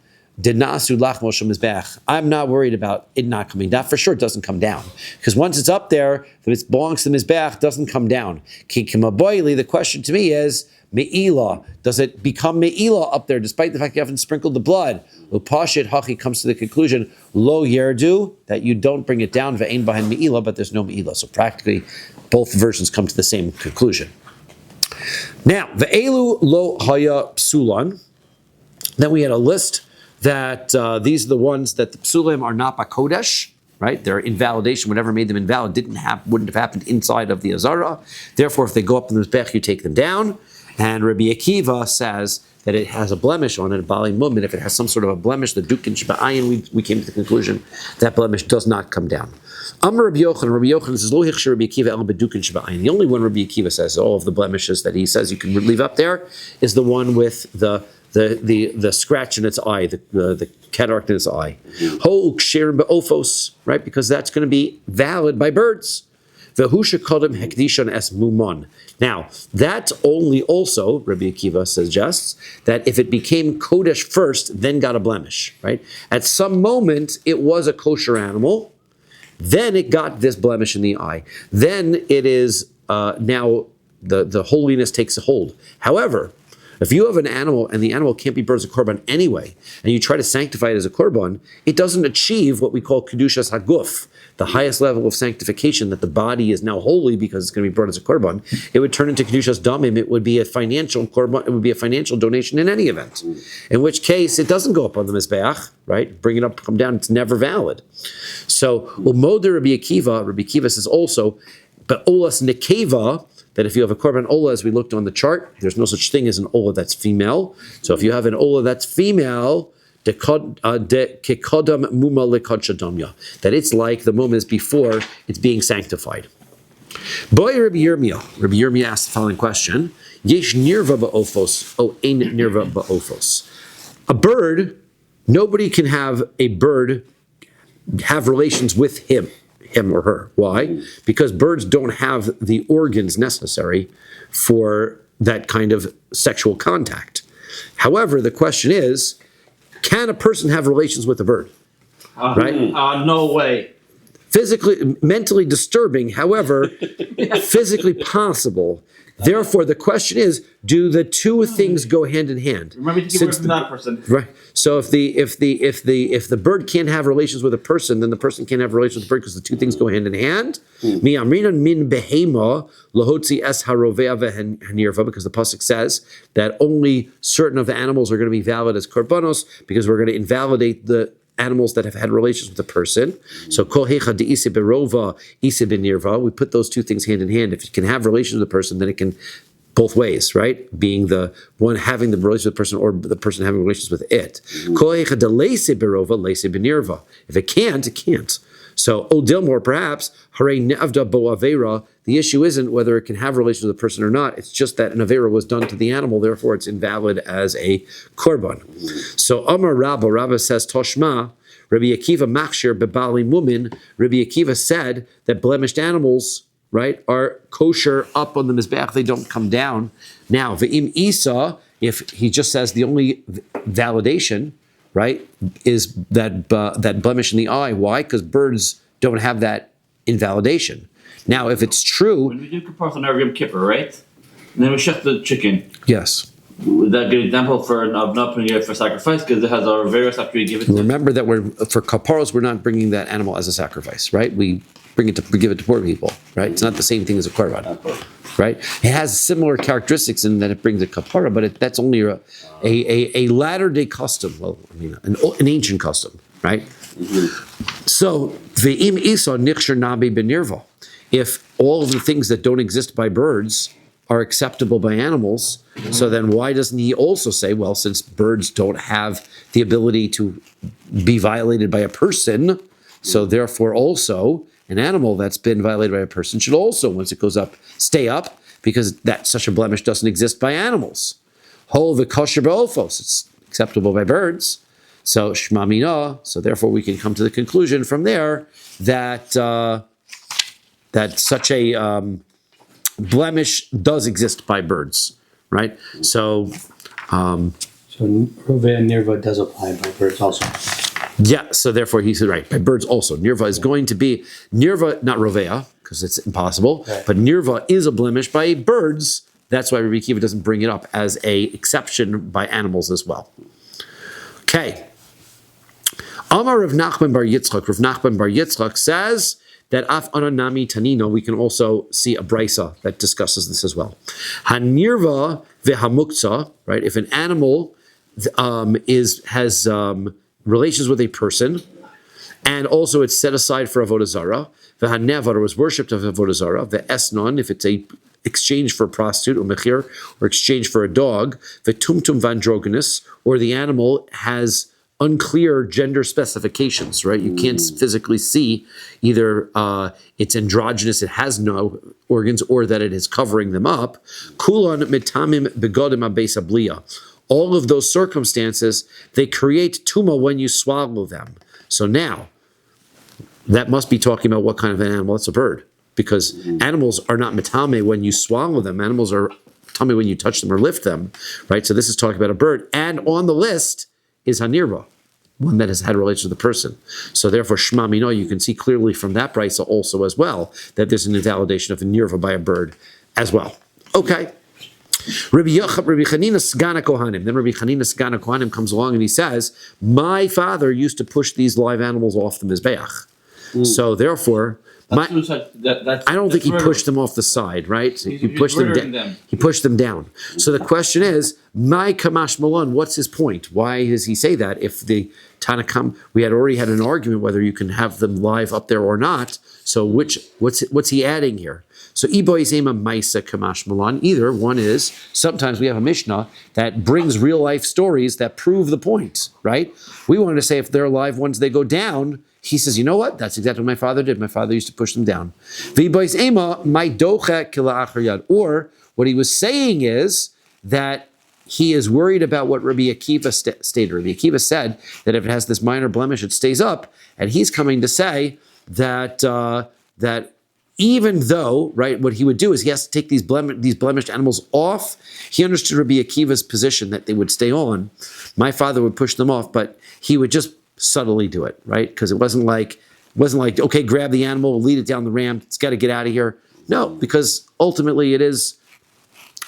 did nasu lach moshe mizbeach. I'm not worried about it not coming down. For sure, it doesn't come down. Because once it's up there, if it belongs to the mizbeach, it doesn't come down. The question to me is, me'ila, does it become me'ila up there, despite the fact you haven't sprinkled the blood? Upashit hachi comes to the conclusion, lo yerdu, that you don't bring it down, ve'ein bahen me'ila, but there's no me'ila. So practically, both versions come to the same conclusion. Now, ve'elu lo haya psulan. Then we had a list that these are the ones that the psulim are not bakodesh, right? Their invalidation, whatever made them invalid, wouldn't have happened inside of the azara. Therefore, if they go up in the mizbech, you take them down. And Rabbi Akiva says that it has a blemish on it, a bali mumin. If it has some sort of a blemish, the dukin shba'ayin, we came to the conclusion that blemish does not come down. Amar Rabbi Yochanan says, Lo hichsher Rabbi Akiva el bedukin shba'ayin. The only one Rabbi Akiva says, all of the blemishes that he says you can leave up there, is the one with the scratch in its eye, the cataract in its eye. Ho uksher be'ofos, right? Because that's going to be valid by birds. V'husha kodem hekdishon es mumon. Now, that only also, Rabbi Akiva suggests, that if it became kodesh first, then got a blemish, right? At some moment, it was a kosher animal, then it got this blemish in the eye. Then it is now the holiness takes a hold. However, if you have an animal and the animal can't be burned as a korban anyway, and you try to sanctify it as a korban, it doesn't achieve what we call kedushas haguf, the highest level of sanctification, that the body is now holy because it's going to be burned as a korban. It would turn into kedushas damim. It would be a financial korban. It would be a financial donation in any event. In which case, it doesn't go up on the mizbeach, right? Bring it up, come down. It's never valid. So, umoder Rabbi Akiva says also, but olas nekeva, that if you have a korban ola, as we looked on the chart, there's no such thing as an ola that's female. So if you have an ola that's female, that it's like the moment is before it's being sanctified. Boy, Rabbi Yirmiyah asked the following question: Yesh nirva ba'ofos, o ein nirva ba'ofos. A bird, nobody can have a bird have relations with him or her. Why? Because birds don't have the organs necessary for that kind of sexual contact. However, the question is, can a person have relations with a bird? Right? No way. Physically, mentally disturbing, however, physically possible. Therefore, the question is, do the two things go hand in hand? Remember to keep away from that person. Right. So if the bird can't have relations with a person, then the person can't have relations with the bird because the two things go hand in hand. Mi amrinan min behema lahotzi es harovea vehanirva, because the pasuk says that only certain of the animals are going to be valid as korbanos, because we're going to invalidate the animals that have had relations with a person. So kol hecha de'ise berova, ise benirva. We put those two things hand in hand. If you can have relations with a person, then it can both ways, right? Being the one having the relations with the person, or the person having relations with it. Kol hecha de'leise berova, leise benirva. If it can't, it can't. So Odilmore, perhaps, hare ne'avda bo avera. The issue isn't whether it can have relations with a person or not. It's just that an avera was done to the animal, therefore it's invalid as a korban. So Amar Rabba says Toshma, Rabbi Akiva machshir bebali mumin. Rabbi Akiva said that blemished animals, right, are kosher up on the mizbeach; they don't come down. Now ve'im isa, if he just says the only validation, right, is that that blemish in the eye. Why? Because birds don't have that invalidation. Now, if it's true, when we do kapara on our Yom Kippur, right, and then we shech the chicken. Yes. Would that good example for not putting it for sacrifice, because it has our various after we give it to Remember that for kaparos, we're not bringing that animal as a sacrifice, right? We bring it to give it to poor people, right? It's not the same thing as a korban, right? It has similar characteristics in that it brings a kapara, but that's only a latter day custom. Well, I mean, an ancient custom, right? So the im isa nichsher nabi benirva. if all of the things that don't exist by birds are acceptable by animals, so then why doesn't he also say, well, since birds don't have the ability to be violated by a person, so therefore also an animal that's been violated by a person should also, once it goes up, stay up, because that such a blemish doesn't exist by animals. Hol v'kosher b'olfos, it's acceptable by birds. So shma mina, so therefore we can come to the conclusion from there that that such a blemish does exist by birds, right? So Rovea and Nirva does apply by birds also. yeah, so therefore he said, right, by birds also. Nirva is going to be, Nirva, not Rovea, because it's impossible, right. But Nirva is a blemish by birds. That's why Rabbi Akiva doesn't bring it up as a exception by animals as well. Okay. Amar Rav Nachman bar Yitzchak. Rav Nachman bar Yitzchak says that af ananami tanino, we can also see a brisa that discusses this as well. Hanirva vehamukta, right? If an animal has relations with a person, and also it's set aside for avodah zarah. V'hanevar was worshipped of avodah zarah. Ve'esnon, if it's a exchange for a prostitute or mechir, or exchange for a dog. Ve'tumtum vandrogonus, or the animal has unclear gender specifications, right? You can't physically see either it's androgynous, it has no organs, or that it is covering them up. Kulon mitamim begodim abeis abliya. All of those circumstances, they create tuma when you swallow them. So now, that must be talking about what kind of an animal. It's a bird. Because animals are not metame when you swallow them. Animals are metame when you touch them or lift them, right? So this is talking about a bird. And on the list is hanirva, one that has had a relation to the person. So therefore, shma mino, you can see clearly from that brisa also as well, that there's an invalidation of a nirva by a bird as well. Okay. Rabbi Chanina Sgana Kohanim. Then Rabbi Chanina Sgana Kohanim comes along and he says, my father used to push these live animals off the Mizbeach. So therefore, I don't think he pushed them off the side, right? He pushed them down. He pushed them down. So the question is, my Kamash Malon, what's his point? Why does he say that? If the Tanakam, we had already had an argument whether you can have them live up there or not. So what's he adding here? So Iboy Zema Maisa Kamash Malon. Either one is, sometimes we have a Mishnah that brings real life stories that prove the point, right? We wanted to say if they're live ones, they go down. He says, you know what? That's exactly what my father did. My father used to push them down. Or what he was saying is that he is worried about what Rabbi Akiva stated. Rabbi Akiva said that if it has this minor blemish, it stays up. And he's coming to say that that even though, right, what he would do is he has to take these blemished animals off. He understood Rabbi Akiva's position that they would stay on. My father would push them off, but he would just subtly do it, right? Because it wasn't like, okay, grab the animal, lead it down the ramp, it's got to get out of here. No, because ultimately it is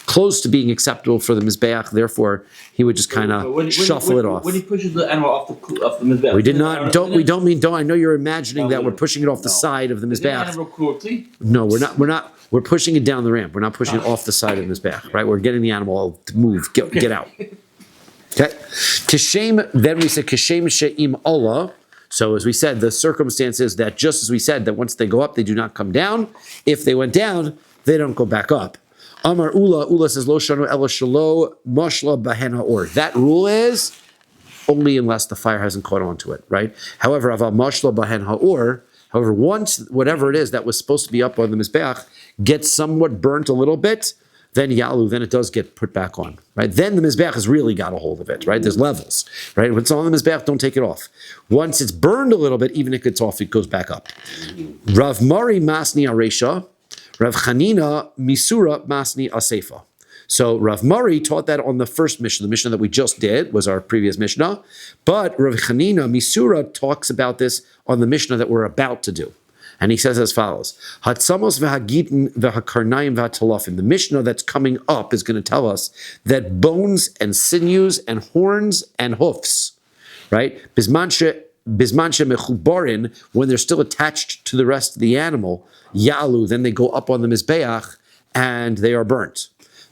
close to being acceptable for the Mizbeach, therefore he would just kind of shuffle it off. When he pushes the animal off the Mizbeach. We did not, I know you're imagining that we're pushing it off the side of the Mizbeach. No, we're not, we're pushing it down the ramp. We're not pushing it off the side of the Mizbeach, right? We're getting the animal to move, get out. Okay. Kishem, then we said Kishem She'im Allah. So as we said, the circumstance is that just as we said, that once they go up, they do not come down. If they went down, they don't go back up. Amar Ula says, Lo Shanu Ela Shalo Mashla Bahen Ha'or. That rule is only unless the fire hasn't caught on to it, right? However, Aval Mashla Bahen Ha'or, however, once whatever it is that was supposed to be up on the Mizbeach gets somewhat burnt a little bit, then Yalu, then it does get put back on, right? Then the Mizbeach has really got a hold of it, right? There's levels, right? When it's on the Mizbeach, don't take it off. Once it's burned a little bit, even if it's off, it goes back up. Rav Mari Masni Aresha, Rav Chanina Misura Masni Asefa. So Rav Mari taught that on the first Mishnah. The Mishnah that we just did was our previous Mishnah. But Rav Chanina Misura talks about this on the Mishnah that we're about to do. And he says as follows, Hatzamos v'hagitin v'hakarnayim v'hatalafim. The Mishnah that's coming up is going to tell us that bones and sinews and horns and hoofs, right? Bismanshe mechubarin, when they're still attached to the rest of the animal, yalu, then they go up on the Mizbeach and they are burnt.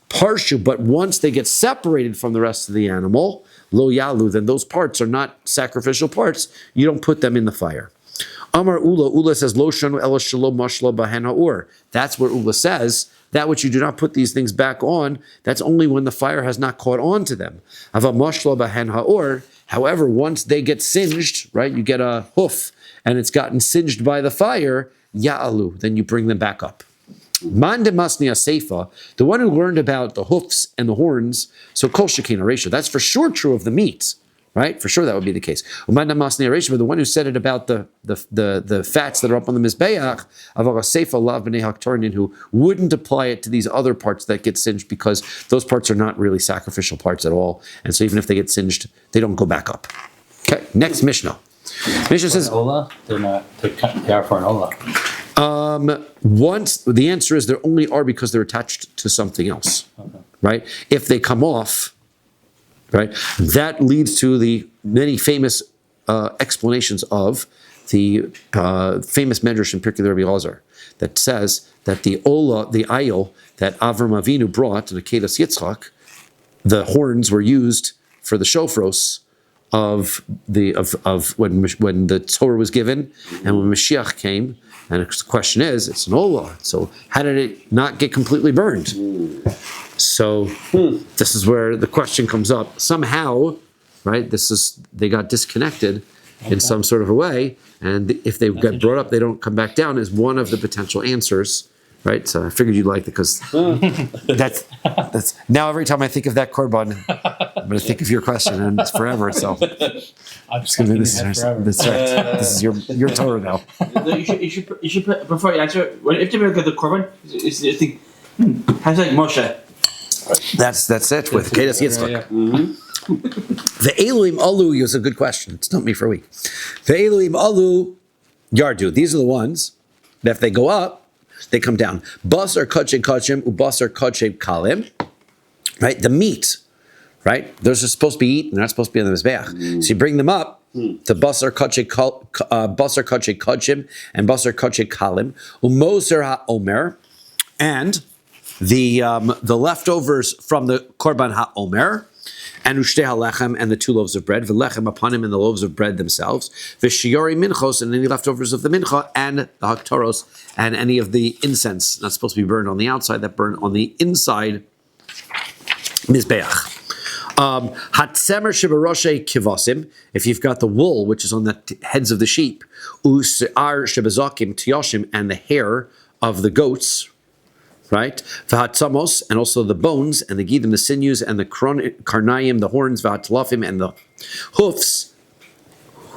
Parshu, but once they get separated from the rest of the animal, lo yalu, then those parts are not sacrificial parts. You don't put them in the fire. Amar Ula says, Lo shanu ela shalom mashla bahen ha'ur. That's where Ula says, that which you do not put these things back on, that's only when the fire has not caught on to them. Ava mashla bahen ha'ur. However, once they get singed, right, you get a hoof, and it's gotten singed by the fire, ya'alu, then you bring them back up. Man de masni aseifa, the one who learned about the hoofs and the horns, so kol shekina reisha, that's for sure true of the meat. Right? For sure that would be the case. But the one who said it about the fats that are up on the Mizbeach, who wouldn't apply it to these other parts that get singed because those parts are not really sacrificial parts at all. And so even if they get singed, they don't go back up. Okay, next Mishnah. Mishnah says, Ola? They are for an Ola. once the answer is they only are because they're attached to something else. Okay. Right? If they come off, right? That leads to the many famous explanations of the famous Medrash in Pirkei Rabbi Elazar that says that the Ola, the ayil that Avram Avinu brought to the Kedas Yitzchak, the horns were used for the shofros of when the Torah was given and when Mashiach came. And the question is, it's an Ola, so how did it not get completely burned? So this is where the question comes up. Somehow, right? They got disconnected in some sort of a way, and if they get brought up, they don't come back down. Is one of the potential answers, right? So I figured you'd like it because that's now every time I think of that korban, I'm going to think of your question, and it's forever. So it's going to be this is your Torah now. You should before you answer. If you look at the korban, you think, how's like Moshe? That's it with Kedas Yitzchak. The Elohim Alu is a good question. It's not me for a week. The Elohim Alu Yardu. These are the ones that if they go up, they come down. Basar kachim kachim ubasar kachim kalim. Right, the meat. Right, those are supposed to be eaten. They're not supposed to be on the mizbeach. So you bring them up to basar kachim kachim and basar kachim kalim umoser haomer and the leftovers from the korban haomer, and ushtei halechem, and the 2 loaves of bread, v'lechem upon him, and the loaves of bread themselves, v'shiyori minchos, and any leftovers of the mincha, and the haktoros, and any of the incense not supposed to be burned on the outside, that burn on the inside mizbeach. Hatsemer shebaroshe kivasim, if you've got the wool which is on the heads of the sheep, u'se'ar shebazakim tiyashim, and the hair of the goats. Right, v'hatzamos, and also the bones and the gidim, the sinews and the karnayim, the horns, v'hatlafim, and the hoofs.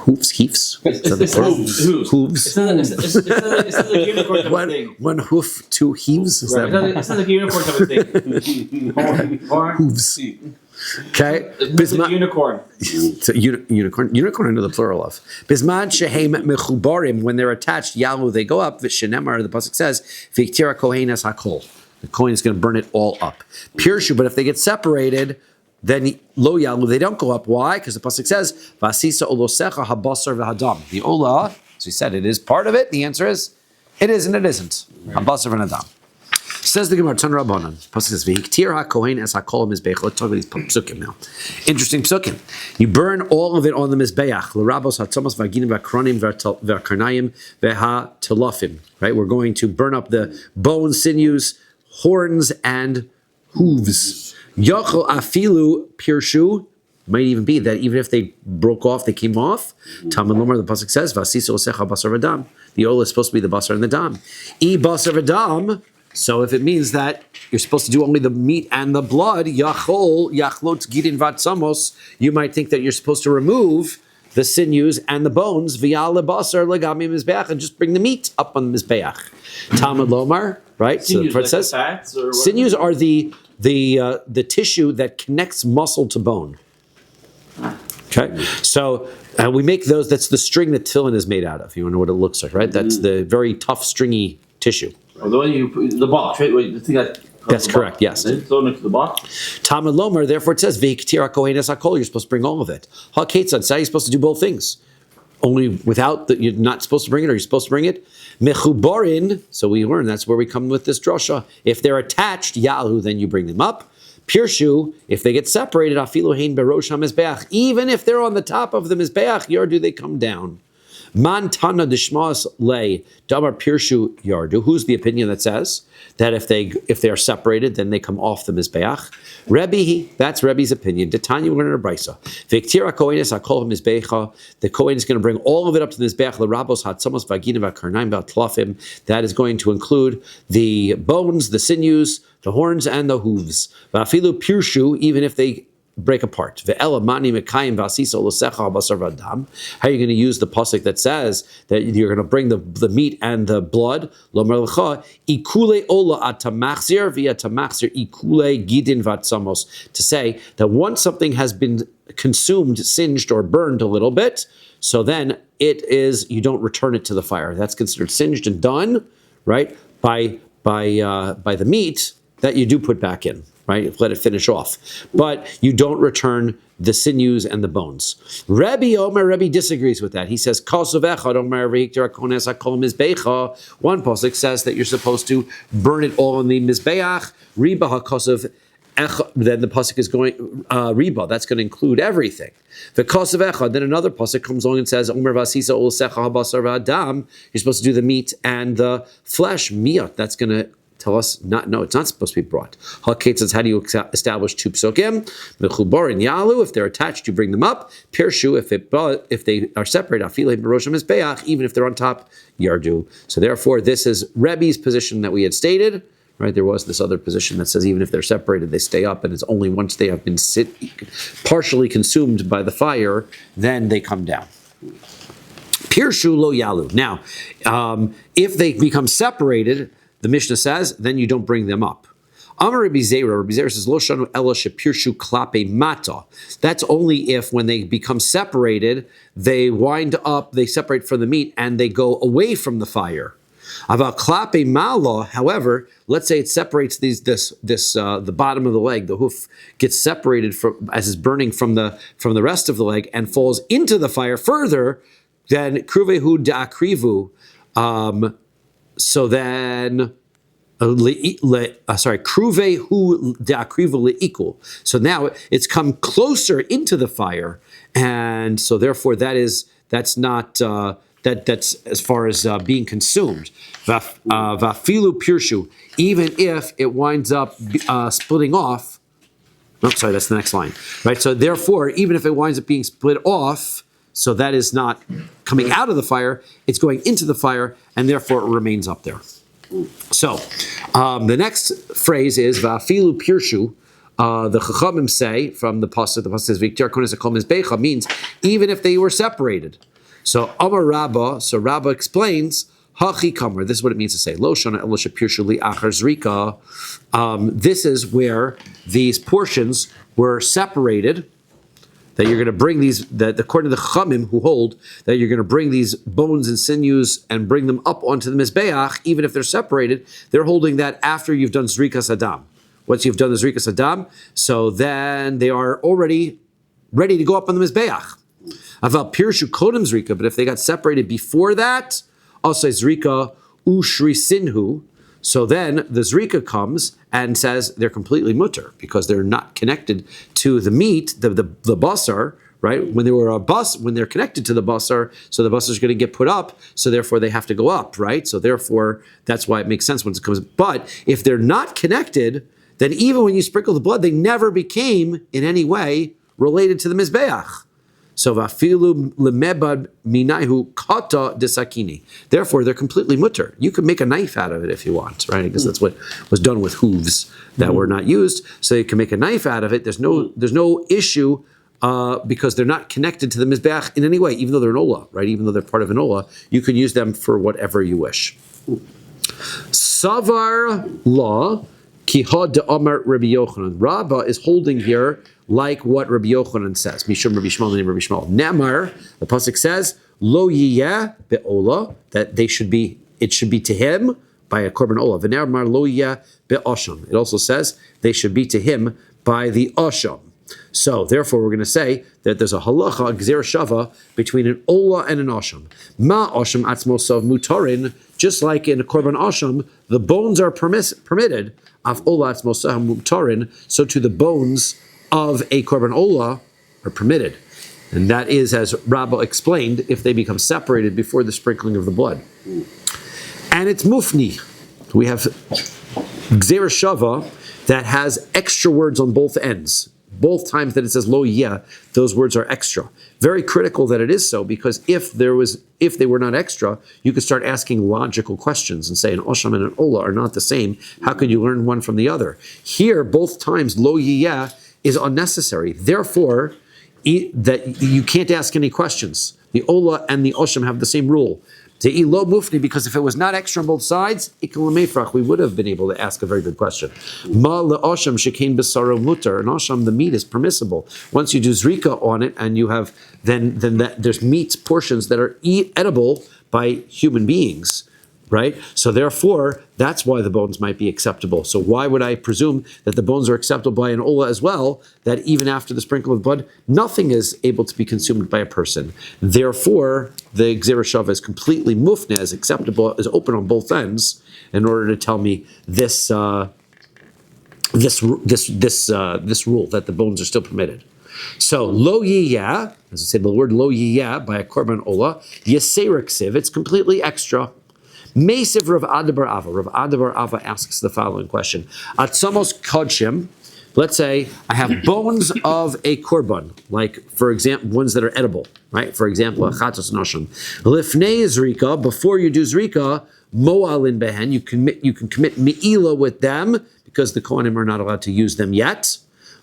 Hooves. Hooves. It's not a unicorn type of thing. One hoof, 2 heaves. Is Right. that It's not like a unicorn type of thing. Horn. hooves? Okay, It's a unicorn. It's a unicorn. Unicorn I know the plural of. Bisman shehem mechubarim, when they're attached, yalu, they go up. V'shenemar, the pasuk says, v'ktira kohen es hakol. The kohen is going to burn it all up. Pirshu, but if they get separated, then lo yalu, they don't go up. Why? Because the pasuk says, v'asisa olosecha habasar v'hadam. The olah, as we said, it is part of it. The answer is, it is and it isn't. Habasar v'hadam. Says the Gemara, Tan Rabbanan. Pasuk says, "V'hiktir hakohen es hakol mizbeach." Let's talk about these psukim now. Interesting psukim. You burn all of it on the mizbeach. L'rabos hatzamos v'aginim v'akronim v'karnayim v'hatelafim. Right. We're going to burn up the bones, sinews, horns, and hooves. Yachol afilu pirshu. Might even be that even if they broke off, they came off. Talmud Lomar, the pasuk says, "V'asiso osecha basar v'dam." The olah is supposed to be the basar and the dam. I basar v'dam. So if it means that you're supposed to do only the meat and the blood, yachlot gidin vatzamos, you might think that you're supposed to remove the sinews and the bones, v'yal lebasar legami mizbeach, and just bring the meat up on the mizbeach. Talmud Lomar, right? Sinews, so it says, sinews are the tissue that connects muscle to bone. Okay, so we make those. That's the string that tefillin is made out of. You know what it looks like, right? That's the very tough, stringy tissue. Oh, the one you put the box, right? Wait, the thing that's correct. Yes. Thrown into the box. Talmud Lomer, therefore it says v'iktir kohen es hakol. You're supposed to bring all of it. Haketzad, so you're supposed to do both things. Only without you're not supposed to bring it, or you're supposed to bring it. Mechubarin. So we learn that's where we come with this drasha. If they're attached, yahu, then you bring them up. Pirshu, if they get separated, afilu hein berosh hamizbeach. Even if they're on the top of the mizbeach, yardu, they come down. Man tana dishmas le damar pirshu yardu. Who's the opinion that says that if they are separated, then they come off the mizbeach? Rabbi, that's Rabbi's opinion. Detanya, we're going to brisa. Viktira kohenes hakol mizbecha. The kohen is going to bring all of it up to the mizbeach. Lerabos hatzamos vagina v'karnaim v'tlafim. That is going to include the bones, the sinews, the horns, and the hooves. V'afilu pirshu, even if they break apart. How are you going to use the pasuk that says that you're going to bring the meat and the blood? To say that once something has been consumed, singed, or burned a little bit, so then you don't return it to the fire. That's considered singed and done, right? By the meat that you do put back in. Right, let it finish off, but you don't return the sinews and the bones. Rabbi disagrees with that. He says, one pasuk says that you're supposed to burn it all in the mizbeach. Then the pasuk is going riba. That's going to include everything. The kosav echad. Then another pasuk comes along and says, you're supposed to do the meat and the flesh. Miyat. That's going to tell us no, it's not supposed to be brought. Haketz says, how do you establish two psukim? Mechubor and yalu, if they're attached, you bring them up. Pirshu, if they are separated, afile b'rosham mizbeach, even if they're on top, yardu. So therefore, this is Rebbe's position that we had stated. Right, there was this other position that says even if they're separated, they stay up, and it's only once they have been partially consumed by the fire, then they come down. Pirshu lo yalu. Now, if they become separated, the Mishnah says, then you don't bring them up. Amar Rabbi Zera says, Lo shanu ela shepirshu klape mata. That's only if, when they become separated, they wind up, they separate from the meat, and they go away from the fire. Aval klape mala, however, let's say it separates the bottom of the leg, the hoof gets separated from as it's burning from the rest of the leg and falls into the fire further, then kruvehu da'akrivu. So then, kruvehu de'akrivu le'ikul. So now it's come closer into the fire, and so therefore that's not that's as far as being consumed. Vafilu pirshu, even if it winds up splitting off. Oh, sorry, that's the next line, right? So therefore, even if it winds up being split off. So that is not coming out of the fire, it's going into the fire, and therefore it remains up there. So, the next phrase is, Va'afilu pirshu, the Chachamim say, from the pasuk says, Viktir kones hakol mizbecha, means even if they were separated. So, Amar Rabba, so Rabba explains, Hachi kamer, this is what it means to say, Lo shana elo shepirshu li achar zrika. This is where these portions were separated, that you're going to bring these, that according to the Chachamim who hold that you're going to bring these bones and sinews and bring them up onto the Mizbeach, even if they're separated, they're holding that after you've done Zrikas Adam. Once you've done the Zrikas Adam, so then they are already ready to go up on the Mizbeach. Aval Pirshu Kodem Zrika, but if they got separated before that, also Zrika Ushri Sinhu, so then the Zrika comes and says they're completely mutter because they're not connected to the meat, the basar, right? When they're connected to the basar, so the basar is going to get put up, so therefore they have to go up, right? So therefore that's why it makes sense when it comes. But if they're not connected, then even when you sprinkle the blood, they never became in any way related to the mizbeach. So vafilu lemebad minayhu kata desakini. Therefore, they're completely mutter. You could make a knife out of it if you want, right? Because that's what was done with hooves that were not used. So you can make a knife out of it. There's no issue because they're not connected to the mizbeach in any way, even though they're an olah, right? Even though they're part of an olah, you can use them for whatever you wish. Savar law kihad de Amar Rabbi Yochanan. Rabbah is holding here like what Rabbi Yochanan says. Mishum Rabbi Shmuel, the name of Rabbi Shmuel. Namar, the pasuk says, Lo yiyeh be'olah, that it should be to him by a korban olah. V'namar lo yiyeh be'asham. It also says they should be to him by the asham. So therefore, we're going to say that there's a halacha, a gzer shava, between an olah and an asham. Ma asham atzmosav mutarin, just like in a korban asham, the bones are permitted. Af olah atzmosav mutarin, so to the bones of a korban olah are permitted. And that is, as Rabbi explained, if they become separated before the sprinkling of the blood. And it's mufni. We have Gzera Shava that has extra words on both ends. Both times that it says lo yeh, those words are extra. Very critical that it is so, because if they were not extra, you could start asking logical questions and say an osham and an ola are not the same. How could you learn one from the other? Here, both times lo yeh is unnecessary. Therefore, that you can't ask any questions. The ola and the osham have the same rule. Lo mufni, because if it was not extra on both sides, we would have been able to ask a very good question. Ma le'osham shekain b'saro mutar. An osham, the meat is permissible. Once you do zrika on it, and you have then there's meat portions that are edible by human beings, right? So therefore, that's why the bones might be acceptable. So why would I presume that the bones are acceptable by an ola as well, that even after the sprinkle of blood, nothing is able to be consumed by a person? Therefore, the Gzera Shava is completely mufne, is acceptable, is open on both ends, in order to tell me this rule, that the bones are still permitted. So, lo yiyah, as I said, the word lo yiyah by a korban ola, yeserik siv, it's completely extra. Mesiv Rav Adabar Ava. Rav Adabar Ava asks the following question. Atzamos kodshim. Let's say I have bones of a korban, like, for example, ones that are edible, right? For example, a chatos noshim. Lifnei zrika, before you do zrika, moalin behen, you can commit me'ila with them, because the kohanim are not allowed to use them yet.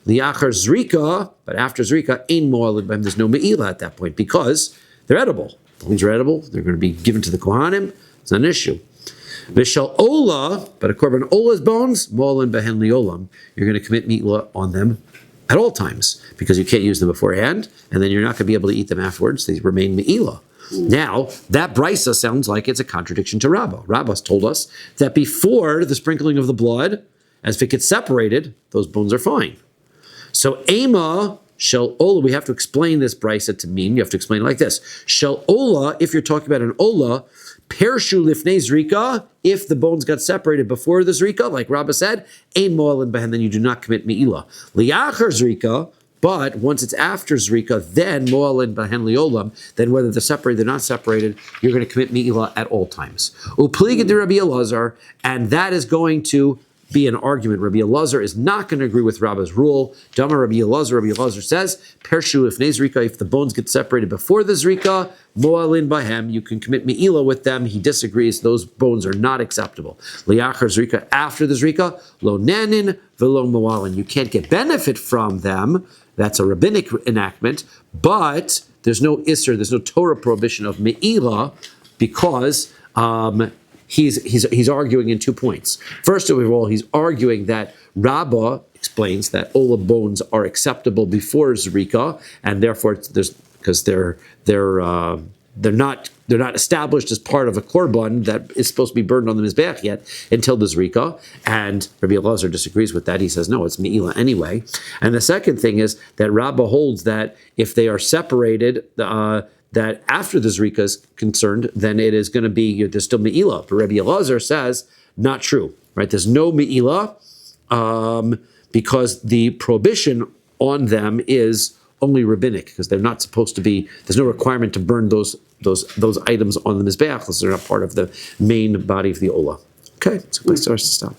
Liachar zrika, but after zrika, ein moalin behen, there's no me'ila at that point, because they're edible. Bones are edible, they're going to be given to the kohanim. It's not an issue. Vishal ola, but a korban ola's bones, mo'alin behen liolam, you're going to commit me'ila on them at all times, because you can't use them beforehand, and then you're not going to be able to eat them afterwards. They remain me'ila. Now, that brisa sounds like it's a contradiction to Rabbah. Rabbah's told us that before the sprinkling of the blood, as if it gets separated, those bones are fine. So, Ema shel ola, we have to explain this brisa to mean, you have to explain it like this. Shel ola, if you're talking about an ola, Pershu lifnei zrika, if the bones got separated before the zrika, like Rabbi said, ein mo'alin behen, then you do not commit me'ila. Liachar zrika, but once it's after zrika, then mo'alin behen liolam, then whether they're separated or not separated, you're going to commit me'ila at all times. Upliga de Rabbi Elazar, and that is going to be an argument. Rabbi Elazar is not going to agree with Rabbah's rule. Dama Rabbi Elazar says, Pershu if zrika, if the bones get separated before the zrika, mo'alin bahem, you can commit me'ila with them. He disagrees. Those bones are not acceptable. Liachar zrika, after the zrika, lo nanin velo mo'alin. You can't get benefit from them. That's a rabbinic enactment, but there's no isser, there's no Torah prohibition of me'ila, because he's arguing in 2 points. First of all, he's arguing that Rabbah explains that ola bones are acceptable before zrika, and therefore they're not established as part of a korban that is supposed to be burned on the mizbeach yet until the zrika. And Rabbi Elazar disagrees with that. He says no, it's me'ila anyway. And the second thing is that Rabbah holds that if they are separated, that after the zrika is concerned, then it is going to be, there's still me'ila. But Rabbi Elazar says, not true, right? There's no me'ila, because the prohibition on them is only rabbinic, because they're not supposed to be, there's no requirement to burn those items on the mizbeach, because they're not part of the main body of the ola. Okay, so place to stop.